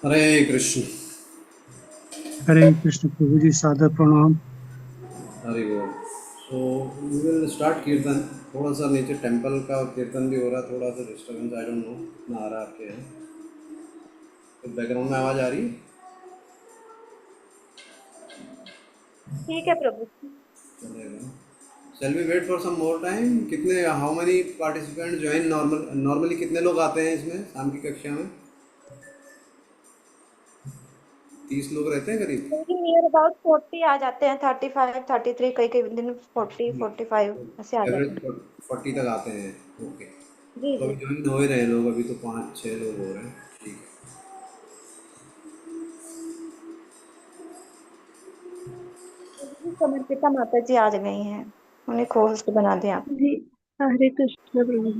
हरे कृष्ण। हरे कृष्ण प्रभु जी, सादर प्रणाम। हरि बोल। सो वी विल स्टार्ट कीर्तन। थोड़ा सा नीचे टेंपल का कीर्तन भी हो रहा है, थोड़ा सा डिस्टर्बेंस, आई डोंट नो कितना आ रहा है आपके यहाँ। तो बैकग्राउंड में आवाज़ आ रही है? ठीक है प्रभु। चलेगा। Shall we wait for some more time? कितने, how many participant join? Normally कितने लोग आते हैं इसमें शाम की कक्षा में? 30 लोग रहते हैं करीब। नियर अबाउट 40 आ जाते हैं, 35 33, कई कई दिन 40 45 ऐसे आ जाते एवरेज हैं। 40 तक आते हैं। ओके। जी तो जी। अभी ज्वाइन हो ही रहे हैं लोग, अभी तो 5-6 लोग हो रहे हैं। ठीक है। समर्पिता माता जी आ गई हैं, उन्हें होस्ट बना दें आप। जी। हरे कृष्ण प्रभु जी।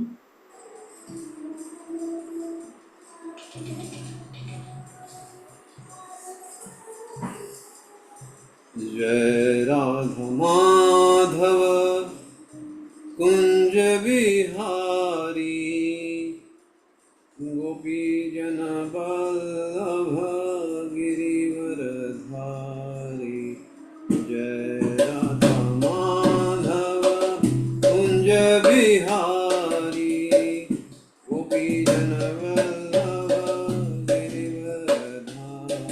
जय राधा माधव कुंज बिहारी, गोपी जन वल्लभ गिरिवरधारी। जय राधा माधव कुंज बिहारी, गोपी जन वल्लभ गिरिवरधारी।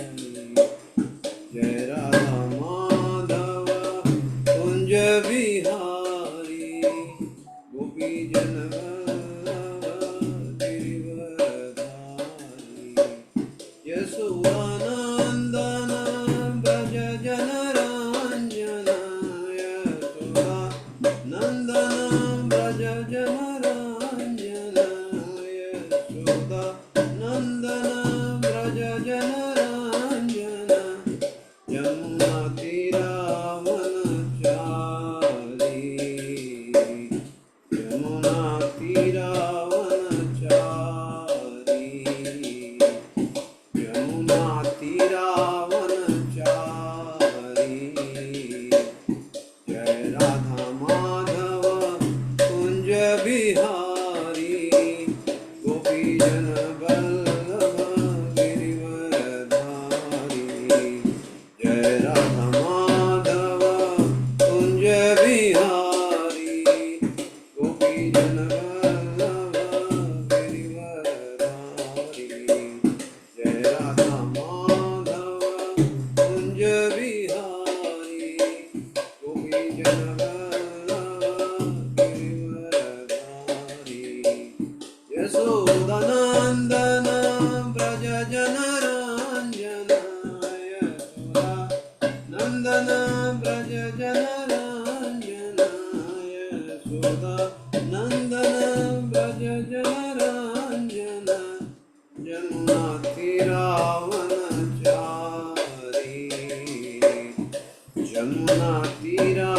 जय राधा माधव कुंज बिहारी, गोपी जन वल्लभ गिरिवरधारी। यशोदानंदन व्रज जनरंजन, यशोदानंदन व्रज जनरंजन, यशोदानंदन व्रज जनरंजन। यमुना तीरावनचारी, यमुना तीरावनचारी, यमुना तीरावनचारी। जय राधा माधव कुंज बिहारी, गोपी जन वल्लभ गिरिवरधारी। जय राधा माधव कुंज बिहारी, गोपी जन वल्लभ गिरिवरधारी। जय राधा माधव कुंज बिहारी, गोपी जन वल्लभ गिरिवरधारी। यशोदानंदन व्रज जनरंजन, यशोदानंदन व्रज जनरंजन, यशोदानंदन व्रज जनरंजन। यमुना तीरावनचारी, यमुना तीरावनचारी।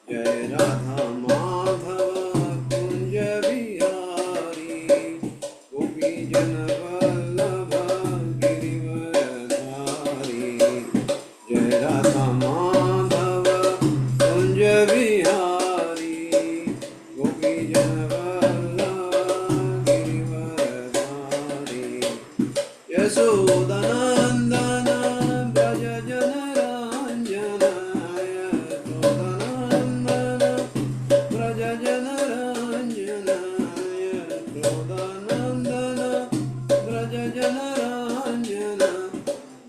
जय राधा माधव कुंज बिहारी, गोपी जन वल्लभ गिरिवरधारी। जय राधा माधव कुंज बिहारी, गोपी जन वल्लभ गिरिवरधारी। यशोदानंदन व्रज जनरंजन, यशोदानंदन व्रज जनरंजन, यशोदानंदन व्रज जनरंजन।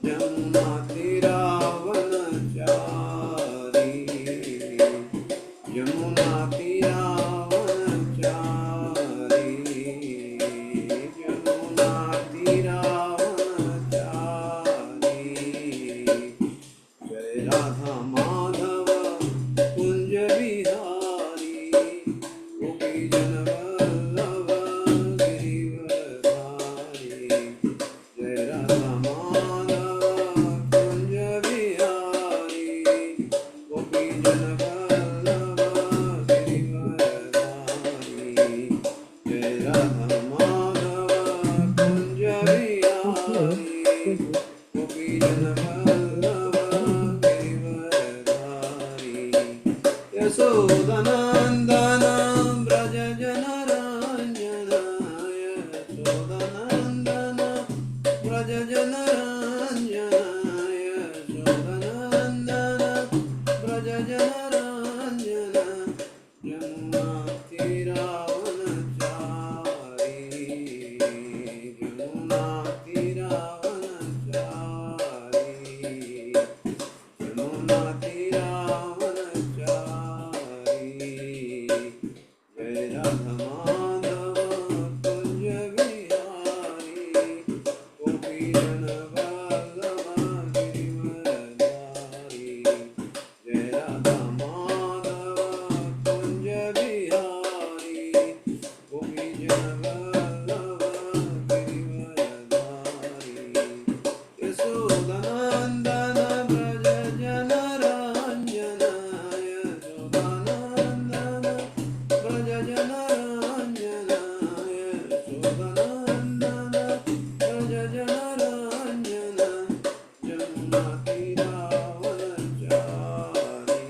यमुना तीरावनचारी, यमुना तीरावनचारी, यमुना तीरावनचारी। जय राधा माधव कुंज बिहारी, गोपी जन वल्लभ गिरिवरधारी। जय राधा माधव कुंज बिहारी, गोपी जन वल्लभ गिरिवरधारी। जय राधा माधव कुंज बिहारी, गोपी जन वल्लभ गिरिवरधारी। यशोदानंदन व्रज जनरंजन, यशोदानन्दन व्रज जनरञ्जन यशोदानन्दन व्रज जनरञ्जन यशोदानन्दन व्रज जनरञ्जन यमुनातीरावनचारी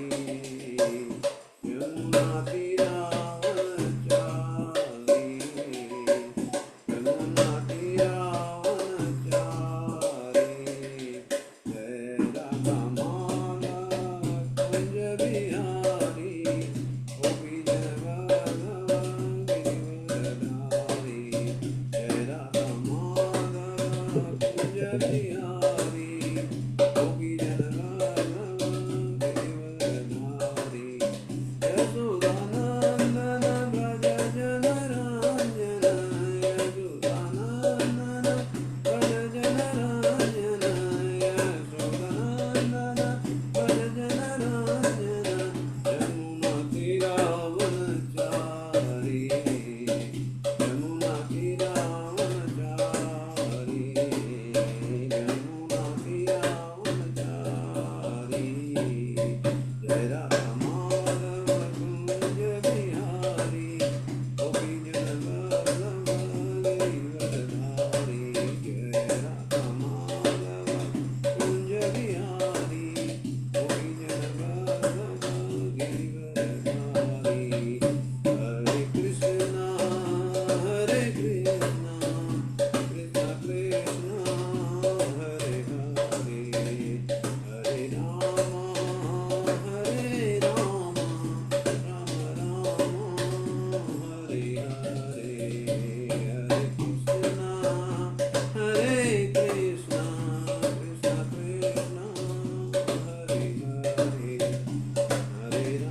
यमुनातीरावनचारी यमुनातीरावनचारी जय राधा माधव कुंज बिहारी गोपी जगवल्लभ गिरिवरधारी जय राधा माधव कुंज बिहारी गोपी जगवल्लभ गिरिवरधारी यशोदानन्दन व्रज जनरञ्जन यशोदानन्दन व्रज जनरञ्जन यशोदानन्दन व्रज जनरञ्जन यमुनातीरावनचारी यमुनातीरावनचारी यमुनातीरावनचारी जय राधा माधव कुंज बिहारी गोपी जगवल्लभ गिरिवरधारी जय राधा माधव कुंज बिहारी गोपी जगवल्लभ गिरिवरधारी हरे कृष्णा कृष्ण कृष्ण हरे हरे हरे राम राम राम हरे हरे हरे कृष्णा कृष्ण कृष्ण हरे हरे हरे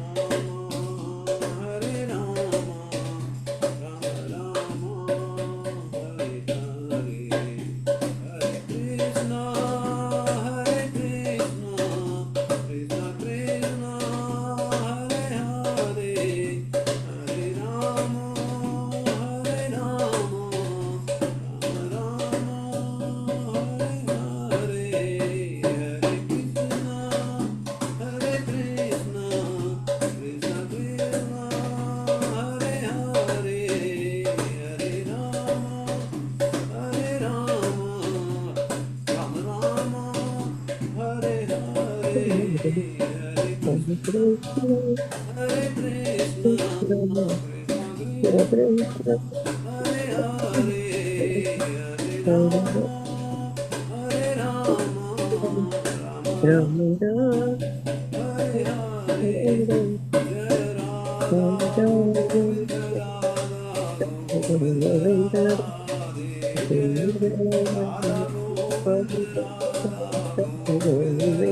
राम राम राम हरे हरे हरे कृष्णा कृष्ण कृष्ण कृष्ण हरे हरे हरे राम राम राम हरे हरे हरे कृष्णा कृष्ण कृष्ण कृष्ण हरे हरे हरे राम राम राम हरे हरे हरे कृष्ण कृष्ण कृष्ण हरे हरे हरे राम राम हरे हरे जय राधा गोविंद राधा गोविंद राधे जय राधा गोविंद राधा गोविंद राधे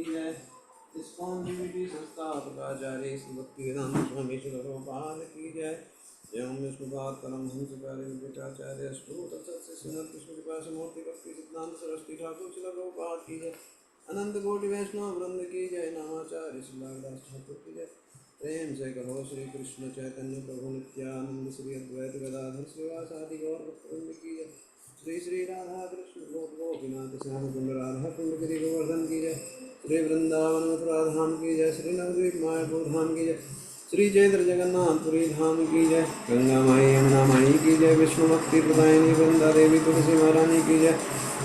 जय इस्कॉन डिविटी संस्थापकाचार्य भक्तिवेदांत स्वामी श्री प्रभुपाद की जय। एवं विष्णुपाद परमहंस विवेकाचार्य स्तोत्र तत्सत श्रीमद् कृष्ण कृपा समूर्ति भक्ति सिद्धांत सरस्वती ठाकुर श्री प्रभुपाद की जय। अनंत कोटि वैष्णव वृंद की जय। नामाचार्य श्रीलादास ठाकुर की जय। प्रेम से कहो श्री कृष्ण चैतन्य प्रभु नित्यानंद श्री अद्वैत गदाधर श्रीवासादि गौर भक्तवृंद की जय। श्री श्री राधा कृष्ण गोपीनाथ श्याम सुंदर राधा कुंड गिरि गोवर्धन की जय। श्री वृंदावन मथुरा धाम की जय। श्री नवद्वीप मायापुर धाम की जय। श्री जयद्र जगन्नाथपुरी धाम की जय। गंगा माई यमुना माई की जय। विष्णु भक्ति प्रदायिनी वृंदा देवी तुलसी महारानी की जय।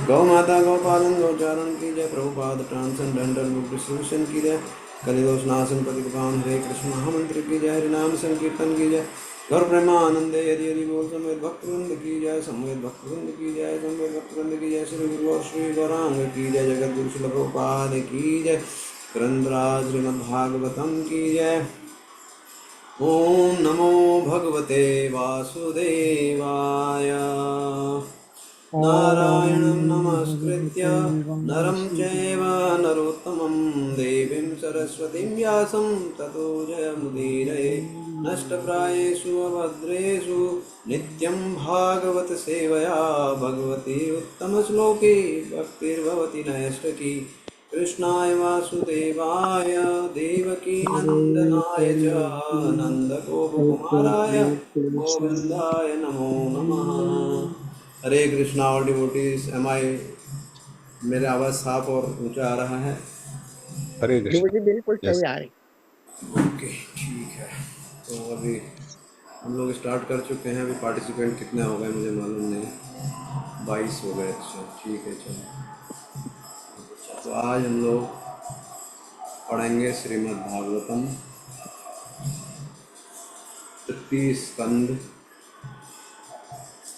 गौ माता गौपालन गौचारण की जय। प्रभुपाद ट्रांसेंडेंटल बुक डिस्ट्रीब्यूशन की जय। कलिदोष नाशन प्रतिपान हरे कृष्ण महामंत्र की जय। हरिनाम संकीर्तन की जय। गौर प्रेमानंदे यदि यदि बोल समेत भक्तवृंद की जय। समेत भक्तवृंद की जय। समेत भक्तवृंद की जय। श्री गुरु और श्री गौरांग की जय। जगत गुरु श्रील प्रभुपाद की जय। ग्रंथराज श्रीमद्भागवतम की जय। ओम नमो भगवते वासुदेवाय। नारायणं नमस्कृत्य नरं चैव नरोत्तमं देवीं सरस्वतीं व्यासं ततो जयमुदीरये। नष्टप्रायेषु अभद्रेषु नित्यं भागवत सेवया भगवती उत्तमश्लोके भक्तिर्भवति नैष्टकी। कृष्णाय वासुदेवाय देवकी नंदनाय च नंदगोपकुमाराय गोविंदाय नमो नमः। हरे कृष्णा और डिवोटीज, एम आई मेरे आवाज़ साफ और ऊंचा आ रहा है? हरे कृष्ण। जी बिल्कुल सही आ रही। ओके, ठीक है। तो अभी हम लोग स्टार्ट कर चुके हैं। अभी पार्टिसिपेंट कितने हो गए मुझे मालूम नहीं। 22 हो गए। अच्छा, ठीक है, चलो। तो आज हम लोग पढ़ेंगे श्रीमद् भागवतम तृतीय स्कंद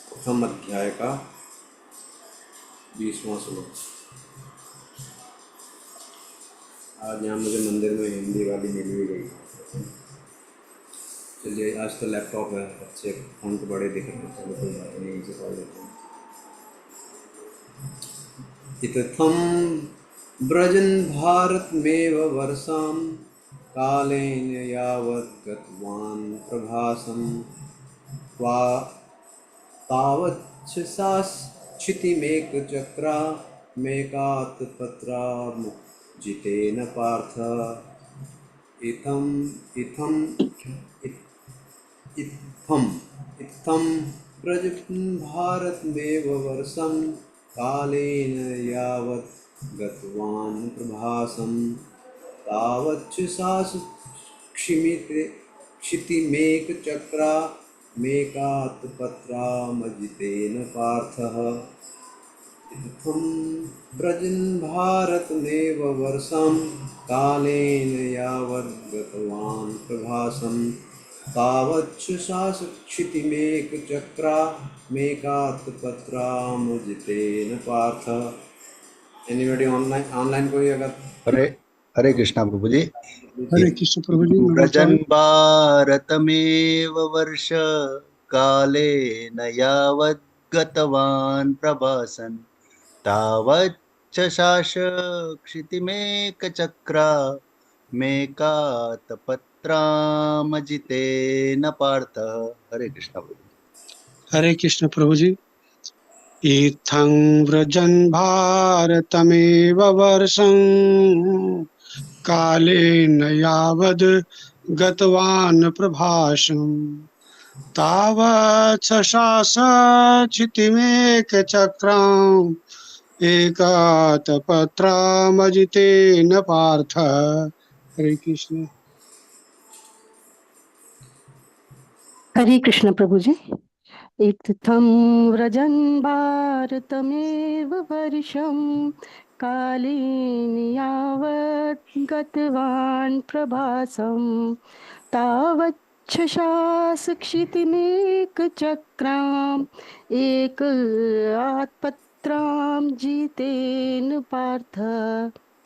प्रथम अध्याय का 20वां श्लोक। आज यहाँ मुझे मंदिर में हिंदी वाली मिल भी गई। चलिए, आज तो लैपटॉप है, अच्छे फ़ॉन्ट बड़े दिख रहे हैं। चलो कोई बात नहीं, इनसे पढ़ लेते हैं। इत्थं व्रजन् भारतमेव वर्षां कालेन यावत् गतवान् प्रभासं तावच्च सा क्षितिमेकचक्रा मेकात् पत्रार्मुजितेन पार्थ। इत्थं इत्थं इत्थं इत्थं व्रज भारतमेव वर्षं कालेन यावत् गतवान् प्रभासं तावच्च सा क्षितिमेकचक्रा मेकात् पत्रामजितेन पार्थः। इत्थं व्रजन् भारतमेव वर्षं कालेन यावत् गतवान् प्रभासं तावच्च सा क्षितिमेकचक्रा मेकात् पत्रामजितेन पार्थ। एनीबॉडी ऑनलाइन कोई अगर? हरे हरे कृष्णा प्रभु जी। हरे कृष्ण प्रभु जी, व्रजन नमस्कार। भारतमेव वर्ष काले न यावद् गतवान् प्रभासन् तावच्च शास क्षितिमेकचक्रा मेकात् पत्रामजितेन पार्थ। हरे कृष्णा प्रभु। हरे कृष्ण प्रभु जी। इत्थं व्रजन् भारतमेव वर्षं कालेन यावद् गतवान् प्रभासं तावत् शशास क्षितिमेकचक्राम् एकात् पत्रामजितेन पार्थ। हरे कृष्ण। हरे कृष्ण प्रभु जी। इत्थं व्रजन् भारतमेव वर्षं कालेन यावत् गतवान् प्रभासं तावच्च शास क्षितिमेकचक्राम् एकात् पत्रां जितेन पार्थ।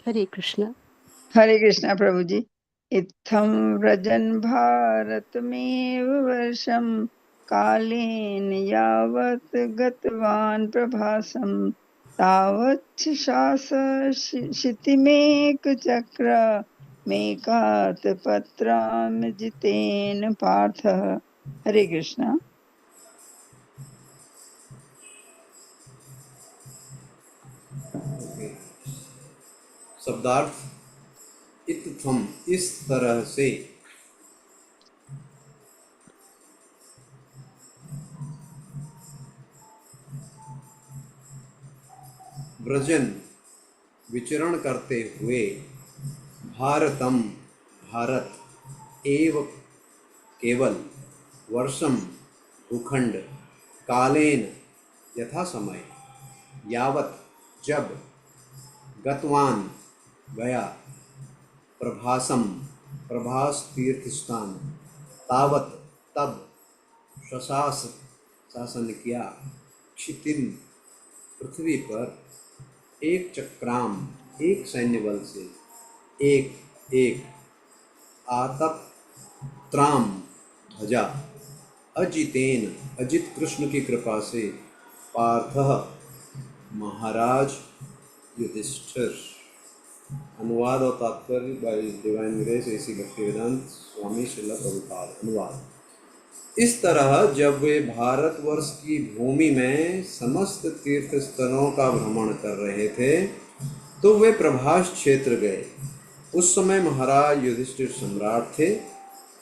हरे कृष्ण। हरे कृष्णा प्रभु जी। इत्थं व्रजन् भारतमेव वर्षं कालेन यावत् गतवान् प्रभासं तावच्च शास क्षितिमेकचक्र मेकात् पत्रामजितेन पार्थ। हरे कृष्णा। शब्दार्थ इत्थम, इस तरह से। व्रजन विचरण करते हुए भारतम भारत एव केवल वर्षम भूखंड कालेन यथा समय यावत जब गतवान गया प्रभासम प्रभास तीर्थ स्थान तावत तब शशास शासन किया क्षितिन पृथ्वी पर एक चक्राम एक सैन्य बल से एक एक आतप त्राम ध्वजा अजितेन अजित कृष्ण की कृपा से पार्थः महाराज युधिष्ठिर। अनुवाद और तात्पर्य by divine grace AC Bhaktivedanta Swami Srila Prabhupada. अनुवाद। इस तरह जब वे भारतवर्ष की भूमि में समस्त तीर्थ स्थलों का भ्रमण कर रहे थे तो वे प्रभास क्षेत्र गए। उस समय महाराज युधिष्ठिर सम्राट थे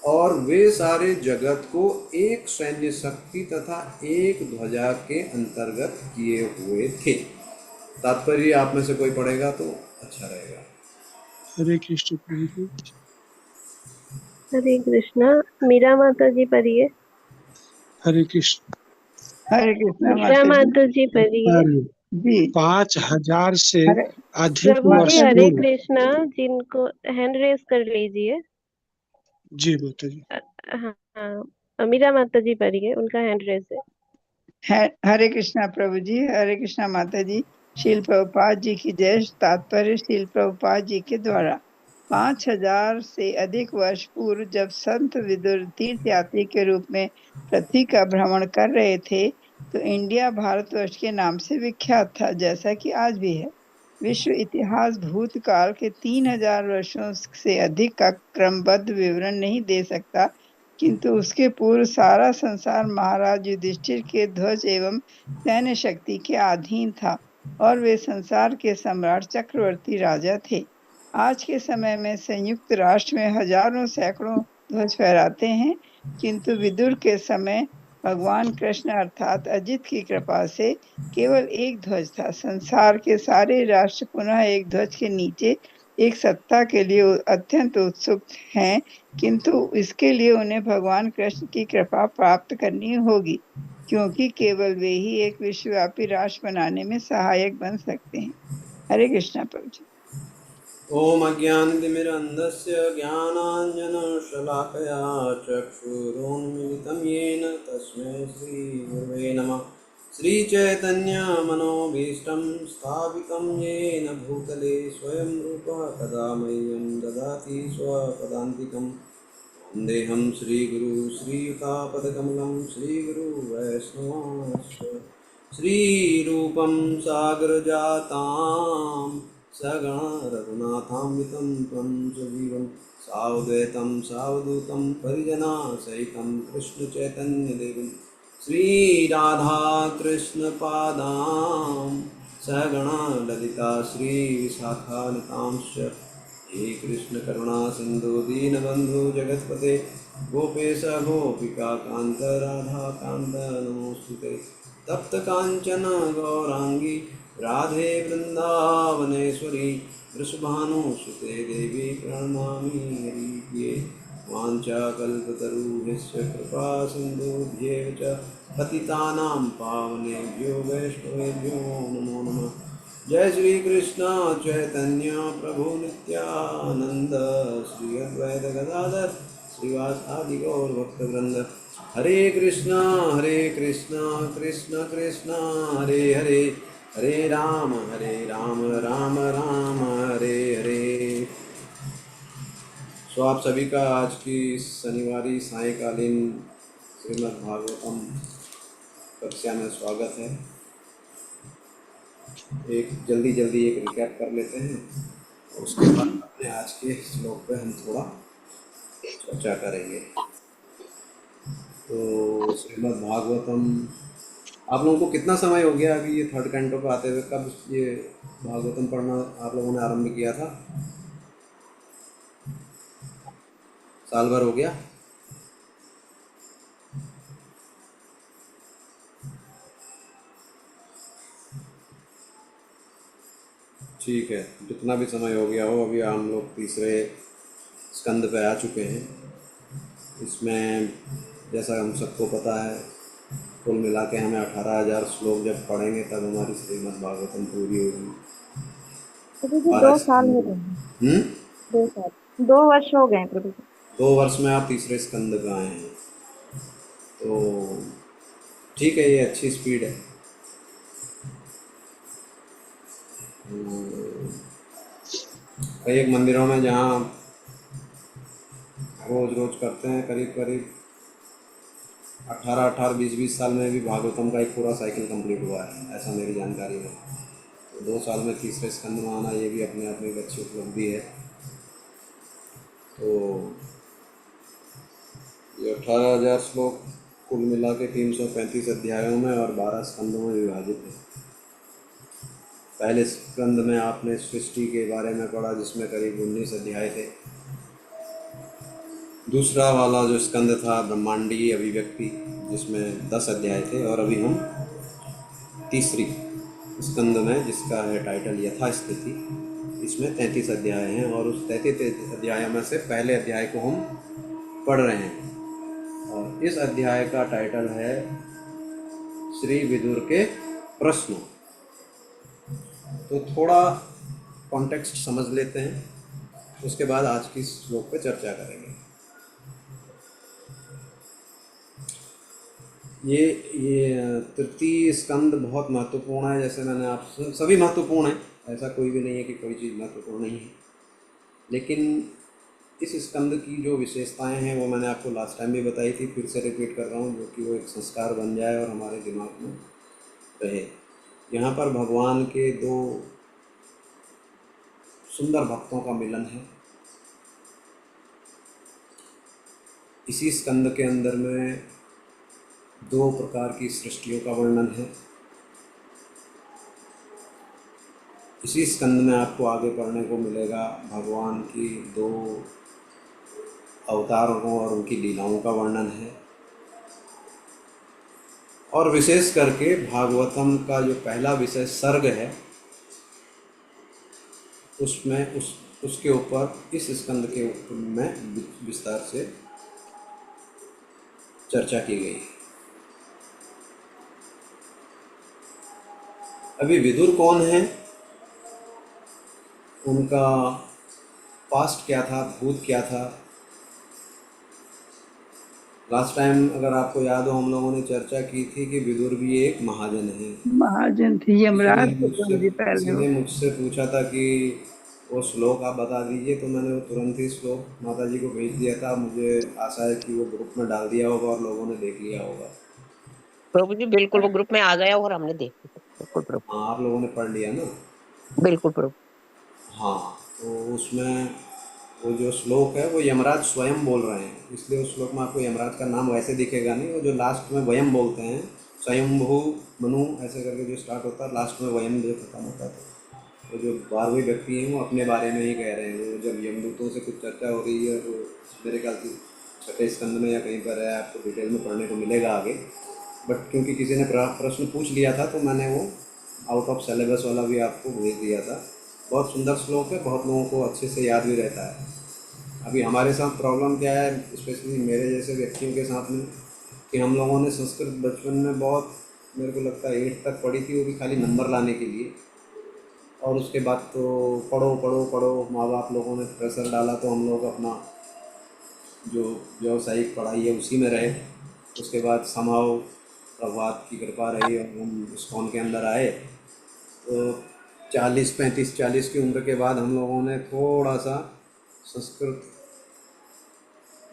और वे सारे जगत को एक सैन्य शक्ति तथा एक ध्वजा के अंतर्गत किए हुए थे। तात्पर्य आप में से कोई पढ़ेगा तो अच्छा रहेगा। हरे कृष्ण प्रभु जी। हरे कृष्णा। मीरा माता जी पढ़िए। हरे कृष्ण। हरे कृष्णा मीरा माता जी। माता जी पढ़िए। जी 5000 से हरे अधिक प्रभु जी वर्ष हरे पूर्व। कृष्णा। जिनको हैंड रेस कर लीजिए। जी माता जी। हाँ, मीरा माता जी पढ़िए, उनका हैंड रेस है। हरे कृष्णा प्रभु जी। हरे कृष्णा माता जी। शील प्रभुपाद जी की जय। तात्पर्य शील प्रभुपाद जी के द्वारा 5000 से अधिक वर्ष पूर्व जब संत विदुर तीर्थ यात्री के रूप में पृथ्वी का भ्रमण कर रहे थे तो इंडिया भारतवर्ष के नाम से विख्यात था, जैसा कि आज भी है। विश्व इतिहास भूतकाल के 3000 वर्षों से अधिक का क्रमबद्ध विवरण नहीं दे सकता, किंतु उसके पूर्व सारा संसार महाराज युधिष्ठिर के ध्वज एवं सैन्य शक्ति के अधीन था और वे संसार के सम्राट चक्रवर्ती राजा थे। आज के समय में संयुक्त राष्ट्र में हजारों सैकड़ों ध्वज फहराते हैं, किंतु विदुर के समय भगवान कृष्ण अर्थात अजित की कृपा से केवल एक ध्वज था। संसार के सारे राष्ट्र पुनः एक ध्वज के नीचे एक सत्ता के लिए अत्यंत उत्सुक हैं, किंतु इसके लिए उन्हें भगवान कृष्ण की कृपा प्राप्त करनी होगी, क्योंकि केवल वे ही एक विश्वव्यापी राष्ट्र बनाने में सहायक बन सकते हैं। हरे कृष्णा प्रभु जी। ओम अज्ञानतिमिरन्धस्य ज्ञानाञ्जनशलाकया चक्षुरुन्मिलितं येन तस्मै श्रीगुरवे नमः। श्रीचैतन्यमनोभीष्टं स्थापितं येन भूतले स्वयं रूपः कदा मह्यं ददाति स्वपदान्तिकं। वन्देऽहं श्रीगुरु श्रीयुतापदकमलं श्रीगुरुवैष्णवांश्च श्रीरूपं सागरजातां सगण रघुनाथान्वितं त्वं सजीवं सावधूतं सावधूतं परिजनासहितं कृष्णचैतन्यदेवं श्रीराधाकृष्णपादां सगण ललिता श्रीविशाखान्वितांश्च हे कृष्ण करुणा सिंधु दीनबंधु जगतपते गोपेश गोपिका कांत राधा कांत नमोस्तुते तप्त कांचन गौरांगी राधे वृंदावनेश्वरी वृषभानुसुते देवी प्रणमामि हरिप्रिये वाञ्छाकल्पतरुभ्यश्च कृपा सिन्धुभ्येव च पतितानां पावनेभ्यो वैष्णवेभ्यो नमो नमः। जय श्री कृष्ण चैतन्य प्रभु नित्यानंद श्री अद्वैत गदाधर श्रीवासादि गौर भक्तवृंद। हरे कृष्णा कृष्ण कृष्ण हरे हरे, हरे राम राम राम हरे हरे। सो आप सभी का आज की शनिवारी सायंकालीन श्रीमद् भागवतम कक्षा में स्वागत है। एक जल्दी एक रिकैप कर लेते हैं और उसके बाद अपने आज के श्लोक पे हम थोड़ा चर्चा करेंगे। तो श्रीमद् भागवतम आप लोगों को कितना समय हो गया अभी ये थर्ड कैंटो पे आते हुए? कब ये भागवतम पढ़ना आप लोगों ने आरंभ किया था? साल भर हो गया? ठीक है, जितना भी समय हो गया हो, अभी हम लोग तीसरे स्कंद पे आ चुके हैं। इसमें जैसा हम सबको पता है, कुल मिला के हमें 18,000 श्लोक जब पढ़ेंगे तब हमारी श्रीमद् भागवतम पूरी होगी। प्रभु जी 12 2 साल हो स्कंद। गए, 2 साल, 2 वर्ष हो गए हैं प्रभु जी। 2 वर्ष में आप तीसरे स्कंद पे आए हैं, तो ठीक है, ये अच्छी स्पीड है। कई एक मंदिरों में जहाँ रोज रोज करते हैं, करीब करीब 18 20 साल में भी भागवतम का एक पूरा साइकिल कंप्लीट हुआ है, ऐसा मेरी जानकारी में। तो 2 साल में तीसरे स्कंद में आना, ये भी अपने आप में एक अच्छी उपलब्धि है। तो ये 18,000 श्लोक कुल मिला के 335 अध्यायों में और 12 स्कंदों में विभाजित है। पहले स्कंद में आपने सृष्टि के बारे में पढ़ा, जिसमें करीब 19 अध्याय थे। दूसरा वाला जो स्कंद था ब्रह्मांडीय अभिव्यक्ति, जिसमें 10 अध्याय थे। और अभी हम तीसरी स्कंद में, जिसका है टाइटल यथास्थिति, इसमें 33 अध्याय हैं। और उस 33 अध्याय में से पहले अध्याय को हम पढ़ रहे हैं, और इस अध्याय का टाइटल है श्री विदुर के प्रश्न। तो थोड़ा कॉन्टेक्स्ट समझ लेते हैं, उसके बाद आज की श्लोक पे चर्चा करेंगे। ये तृतीय स्कंद बहुत महत्वपूर्ण है। जैसे मैंने आप सभी महत्वपूर्ण है, ऐसा कोई भी नहीं है कि कोई चीज़ महत्वपूर्ण नहीं है, लेकिन इस स्कंद की जो विशेषताएं हैं वो मैंने आपको लास्ट टाइम भी बताई थी, फिर से रिपीट कर रहा हूँ, जो कि वो एक संस्कार बन जाए और हमारे दिमाग में रहे। यहाँ पर भगवान के 2 सुंदर भक्तों का मिलन है। इसी स्कंद के अंदर में 2 प्रकार की सृष्टियों का वर्णन है। इसी स्कंद में आपको आगे पढ़ने को मिलेगा भगवान की 2 अवतारों और उनकी लीलाओं का वर्णन है। और विशेष करके भागवतम का जो पहला विषय सर्ग है, उसमें उसके ऊपर इस स्कंद के ऊपर में विस्तार से चर्चा की गई है। अभी विदुर कौन है, उनका पास्ट क्या था, भूत क्या था। लास्ट टाइम अगर आपको याद हो, हम लोगों ने चर्चा की थी कि विदुर भी एक महाजन है। महाजन थे, यमराज थे प्रभु जी पहले किसी वो। ने मुझसे पूछा था कि वो श्लोक आप बता दीजिए, तो मैंने वो तुरंत ही श्लोक माता जी को भेज दिया था। मुझे आशा है कि वो ग्रुप में डाल दिया होगा और लोगों ने देख लिया होगा। प्रभु जी बिल्कुल, वो ग्रुप में आ गया और हमने देख लिया। बिल्कुल प्रभु। हाँ, आप लोगों ने पढ़ लिया ना? बिल्कुल प्रभु। हाँ, तो उसमें वो जो श्लोक है वो यमराज स्वयं बोल रहे हैं, इसलिए उस श्लोक में आपको यमराज का नाम वैसे दिखेगा नहीं। वो जो लास्ट में वयम बोलते हैं, स्वयंभू मनु ऐसे करके जो स्टार्ट होता है, लास्ट में वयम जो खत्म होता है, तो जो 12वें व्यक्ति हैं वो अपने बारे में ही कह रहे हैं। वो जब यमदूतों से कुछ चर्चा हो रही है, तो मेरे ख्याल से 6ठे स्कंद में या कहीं पर है, आपको डिटेल में पढ़ने को मिलेगा आगे। बट क्योंकि किसी ने प्रश्न पूछ लिया था, तो मैंने वो आउट ऑफ सिलेबस वाला भी आपको भेज दिया था। बहुत सुंदर श्लोक है, बहुत लोगों को अच्छे से याद भी रहता है। अभी हमारे साथ प्रॉब्लम क्या है, स्पेशली मेरे जैसे व्यक्तियों के साथ में, कि हम लोगों ने संस्कृत बचपन में बहुत, मेरे को लगता है 8 तक पढ़ी थी, वो भी खाली नंबर लाने के लिए। और उसके बाद तो पढ़ो पढ़ो पढ़ो, माँ बाप लोगों ने प्रेशर डाला, तो हम लोग अपना जो व्यावसायिक पढ़ाई है उसी में रहे। उसके बाद समाव प्रभात की कृपा रही और हम इस्कॉन के अंदर आए, तो 35-40 की उम्र के बाद हम लोगों ने थोड़ा सा संस्कृत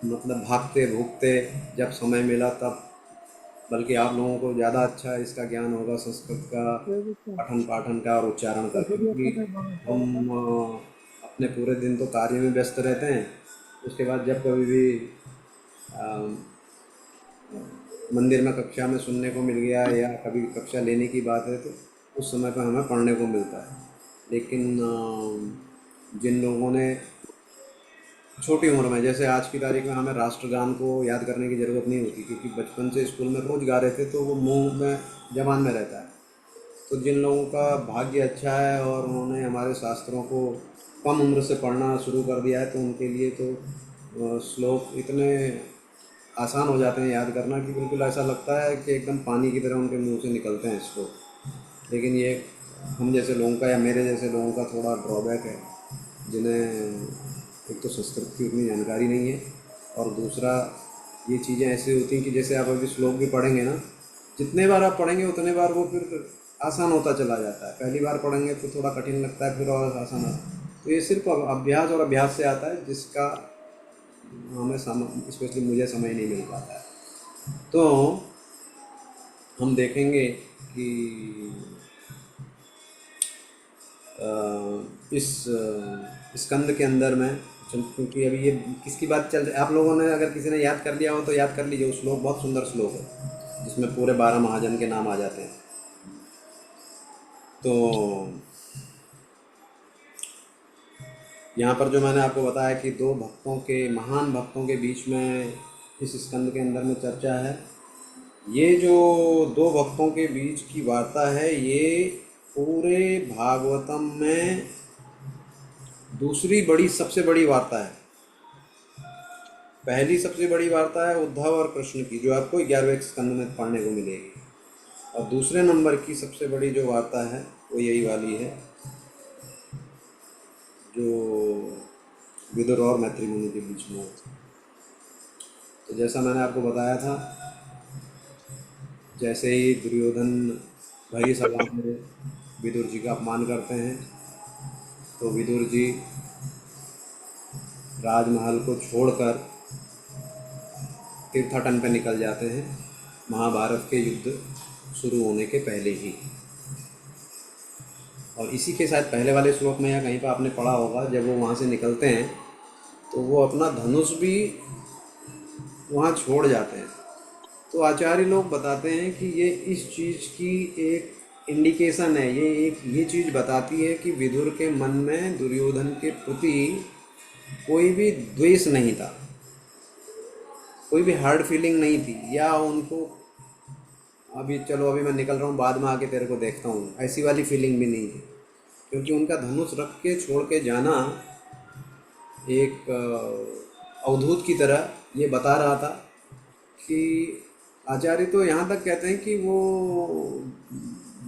मतलब भागते भूगते जब समय मिला तब, बल्कि आप लोगों को ज़्यादा अच्छा इसका ज्ञान होगा संस्कृत का पठन पाठन का और उच्चारण का, क्योंकि हम अपने पूरे दिन तो कार्य में व्यस्त रहते हैं। उसके बाद जब कभी भी मंदिर में कक्षा में सुनने को मिल गया या कभी कक्षा लेने की बात है, तो उस समय पर हमें पढ़ने को मिलता है। लेकिन जिन लोगों ने छोटी उम्र में, जैसे आज की तारीख में हमें राष्ट्रगान को याद करने की ज़रूरत नहीं होती, क्योंकि बचपन से स्कूल में रोज़ गा रहे थे, तो वो मुंह में जबान में रहता है। तो जिन लोगों का भाग्य अच्छा है और उन्होंने हमारे शास्त्रों को कम उम्र से पढ़ना शुरू कर दिया है, तो उनके लिए तो श्लोक इतने आसान हो जाते हैं याद करना कि बिल्कुल ऐसा लगता है कि एकदम पानी की तरह उनके मुंह से निकलते हैं श्लोक। लेकिन ये हम जैसे लोगों का या मेरे जैसे लोगों का थोड़ा ड्रॉबैक है, जिन्हें एक तो संस्कृत की उतनी जानकारी नहीं है, और दूसरा ये चीज़ें ऐसी होती हैं कि जैसे आप अभी श्लोक भी पढ़ेंगे ना, जितने बार आप पढ़ेंगे उतने बार वो फिर आसान होता चला जाता है। पहली बार पढ़ेंगे तो थोड़ा कठिन लगता है, फिर और आसान आता है। तो ये सिर्फ अभ्यास और अभ्यास से आता है, जिसका हमें स्पेशली मुझे समय नहीं मिल पाता है। तो हम देखेंगे कि इस स्कंद के अंदर में, क्योंकि अभी ये किसकी बात चल रही है, आप लोगों ने अगर किसी ने याद कर लिया हो तो याद कर लीजिए। वो श्लोक बहुत सुंदर श्लोक है जिसमें पूरे 12 महाजन के नाम आ जाते हैं। तो यहाँ पर जो मैंने आपको बताया कि दो भक्तों के, महान भक्तों के बीच में इस स्कंद के अंदर में चर्चा है। ये जो दो भक्तों के बीच की वार्ता है, ये पूरे भागवतम में दूसरी बड़ी, सबसे बड़ी वार्ता है। पहली सबसे बड़ी वार्ता है उद्धव और कृष्ण की, जो आपको 11वें स्कंद में पढ़ने को मिलेगी। और दूसरे नंबर की सबसे बड़ी जो वार्ता है वो यही वाली है, जो विदुर और मैत्री मुनि के बीच में होती है। तो जैसा मैंने आपको बताया था, जैसे ही दुर्योधन भरी सभा में विदुर जी का अपमान करते हैं, तो विदुर जी राजमहल को छोड़कर तीर्थाटन पे निकल जाते हैं, महाभारत के युद्ध शुरू होने के पहले ही। और इसी के साथ पहले वाले श्लोक में या कहीं पर आपने पढ़ा होगा, जब वो वहाँ से निकलते हैं तो वो अपना धनुष भी वहाँ छोड़ जाते हैं। तो आचार्य लोग बताते हैं कि ये इस चीज़ की एक इंडिकेशन है, ये चीज़ बताती है कि विदुर के मन में दुर्योधन के प्रति कोई भी द्वेष नहीं था, कोई भी हार्ड फीलिंग नहीं थी, या उनको अभी चलो अभी मैं निकल रहा हूँ, बाद में आके तेरे को देखता हूँ, ऐसी वाली फीलिंग भी नहीं थी। क्योंकि उनका धनुष रख के छोड़ के जाना एक अवधूत की तरह ये बता रहा था कि आचार्य तो यहाँ तक कहते हैं कि वो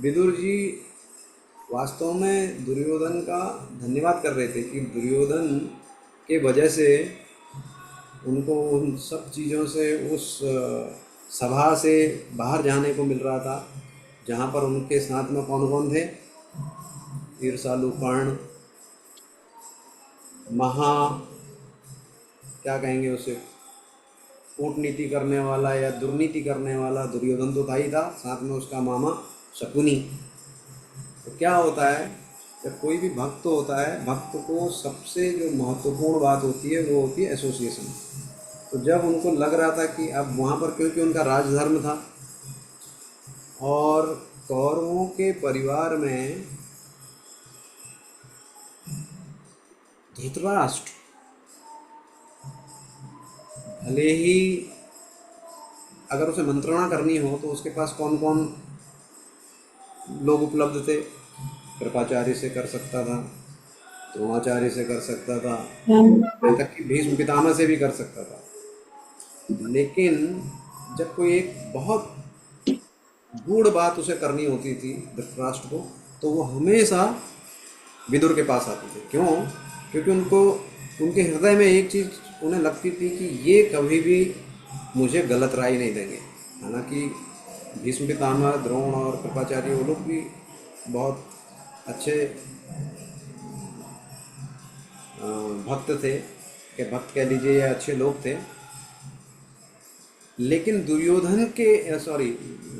विदुर जी वास्तव में दुर्योधन का धन्यवाद कर रहे थे कि दुर्योधन के वजह से उनको उन सब चीज़ों से, उस सभा से बाहर जाने को मिल रहा था, जहाँ पर उनके साथ में कौन कौन थे, ईर्षालु कर्ण, क्या कहेंगे उसे, कूटनीति करने वाला या दुर्नीति करने वाला दुर्योधन तो था ही था, साथ में उसका मामा शकुनी। तो क्या होता है, जब कोई भी भक्त होता है, भक्त को सबसे जो महत्वपूर्ण बात होती है वो होती है एसोसिएशन। तो जब उनको लग रहा था कि अब वहाँ पर, क्योंकि उनका राजधर्म था और कौरवों के परिवार में धृतराष्ट्र भले ही अगर उसे मंत्रणा करनी हो तो उसके पास कौन कौन लोग उपलब्ध थे, कृपाचार्य से कर सकता था, द्रोणाचार्य से कर सकता था, यहाँ तक कि भीष्म पितामह से भी कर सकता था। लेकिन जब कोई एक बहुत गूढ़ बात उसे करनी होती थी धृतराष्ट्र को, तो वो हमेशा विदुर के पास आते थे। क्यों? क्योंकि उनके हृदय में एक चीज़ उन्हें लगती थी कि ये कभी भी मुझे गलत राय नहीं देंगे। हालांकि भीष्म पितामह, द्रोण और कृपाचार्य वो लोग भी बहुत अच्छे भक्त थे, कि भक्त कह लीजिए या अच्छे लोग थे। लेकिन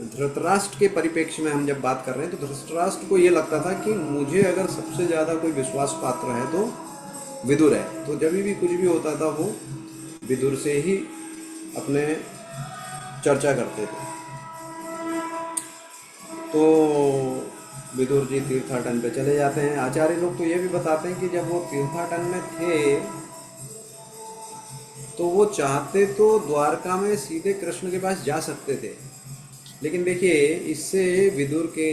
धृतराष्ट्र के परिप्रेक्ष्य में हम जब बात कर रहे हैं, तो धृतराष्ट्र को ये लगता था कि मुझे अगर सबसे ज़्यादा कोई विश्वास पात्र है तो विदुर है। तो जब भी कुछ भी होता था वो विदुर से ही अपने चर्चा करते थे। तो विदुर जी तीर्थाटन पे चले जाते हैं। आचार्य लोग तो ये भी बताते हैं कि जब वो तीर्थाटन में थे तो वो चाहते तो द्वारका में सीधे कृष्ण के पास जा सकते थे, लेकिन देखिए इससे विदुर के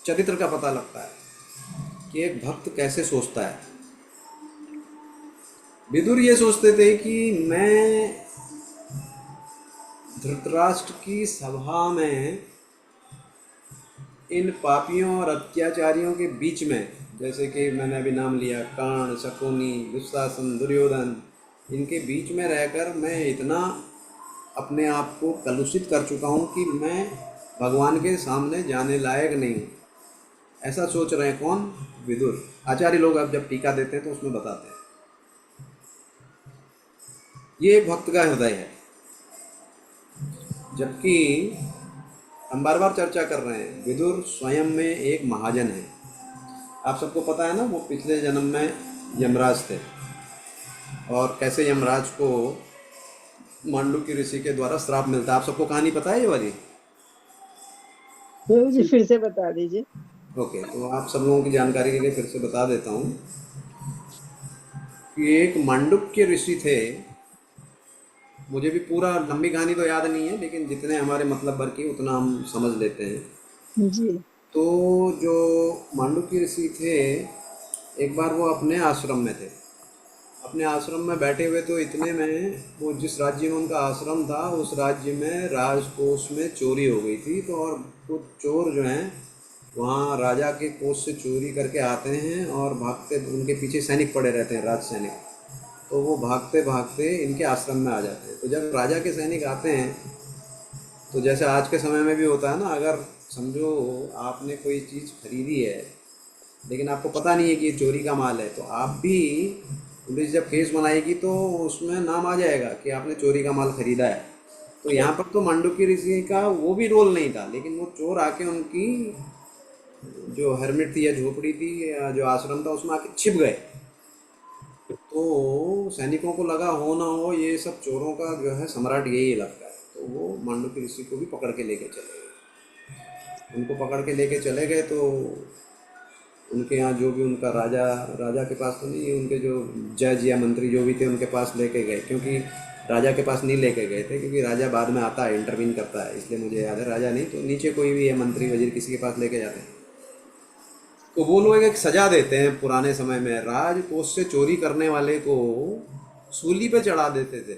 चरित्र का पता लगता है कि एक भक्त कैसे सोचता है। विदुर ये सोचते थे कि मैं धृतराष्ट्र की सभा में इन पापियों और अत्याचारियों के बीच में, जैसे कि मैंने अभी नाम लिया कर्ण, शकुनी, दुशासन, दुर्योधन, इनके बीच में रहकर मैं इतना अपने आप को कलुषित कर चुका हूँ कि मैं भगवान के सामने जाने लायक नहीं हूँ। ऐसा सोच रहे हैं कौन? विदुर। आचार्य लोग अब जब टीका देते हैं तो उसमें बताते हैं ये एक भक्त का हृदय है। जबकि हम बार बार चर्चा कर रहे हैं विदुर स्वयं में एक महाजन है। आप सबको पता है ना, वो पिछले जन्म में यमराज थे और कैसे यमराज को मांडुक्य ऋषि के द्वारा श्राप मिलता है। आप सबको कहानी पता है ये वाली? प्रभु जी फिर से बता दीजिए। ओके, तो आप सब लोगों की जानकारी के लिए फिर से बता देता हूँ कि एक मांडुक्य ऋषि थे। मुझे भी पूरा लंबी कहानी तो याद नहीं है, लेकिन जितने हमारे मतलब भर की उतना हम समझ लेते हैं। जी। तो जो मांडुक्य ऋषि थे, एक बार वो अपने आश्रम में थे। अपने आश्रम में बैठे हुए तो इतने में वो जिस राज्य में उनका आश्रम था उस राज्य में राजकोष में चोरी हो गई थी। तो और वो चोर जो हैं वहाँ राजा के कोष से चोरी करके आते हैं और भागते, उनके पीछे सैनिक पड़े रहते हैं, राज सैनिक। तो वो भागते भागते इनके आश्रम में आ जाते हैं। तो जब राजा के सैनिक आते हैं तो जैसे आज के समय में भी होता है ना, अगर समझो आपने कोई चीज़ खरीदी है लेकिन आपको पता नहीं है कि ये चोरी का माल है, तो आप भी पुलिस जब केस बनाएगी तो उसमें नाम आ जाएगा कि आपने चोरी का माल खरीदा है। तो यहाँ पर तो मांडुक्य ऋषि का वो भी रोल नहीं था, लेकिन वो चोर आके उनकी जो हर्मिट थी या झोपड़ी थी या जो आश्रम था उसमें आके छिप गए। तो सैनिकों को लगा हो ना हो ये सब चोरों का जो है सम्राट यही लगता है। तो वो मांडुक्य ऋषि को भी पकड़ के लेके चले गए। उनको पकड़ के लेके चले गए तो उनके यहाँ जो भी उनका राजा के पास तो नहीं, उनके जो जज या मंत्री जो भी थे उनके पास लेके गए। क्योंकि राजा के पास नहीं लेके गए थे, क्योंकि राजा बाद में आता है, इंटरवीन करता है, इसलिए मुझे याद है। राजा नहीं तो नीचे कोई भी है, मंत्री वजीर, किसी के पास लेके जाते हैं। तो वो लोग एक सजा देते हैं पुराने समय में, राजकोष से चोरी करने वाले को सूली पे चढ़ा देते थे।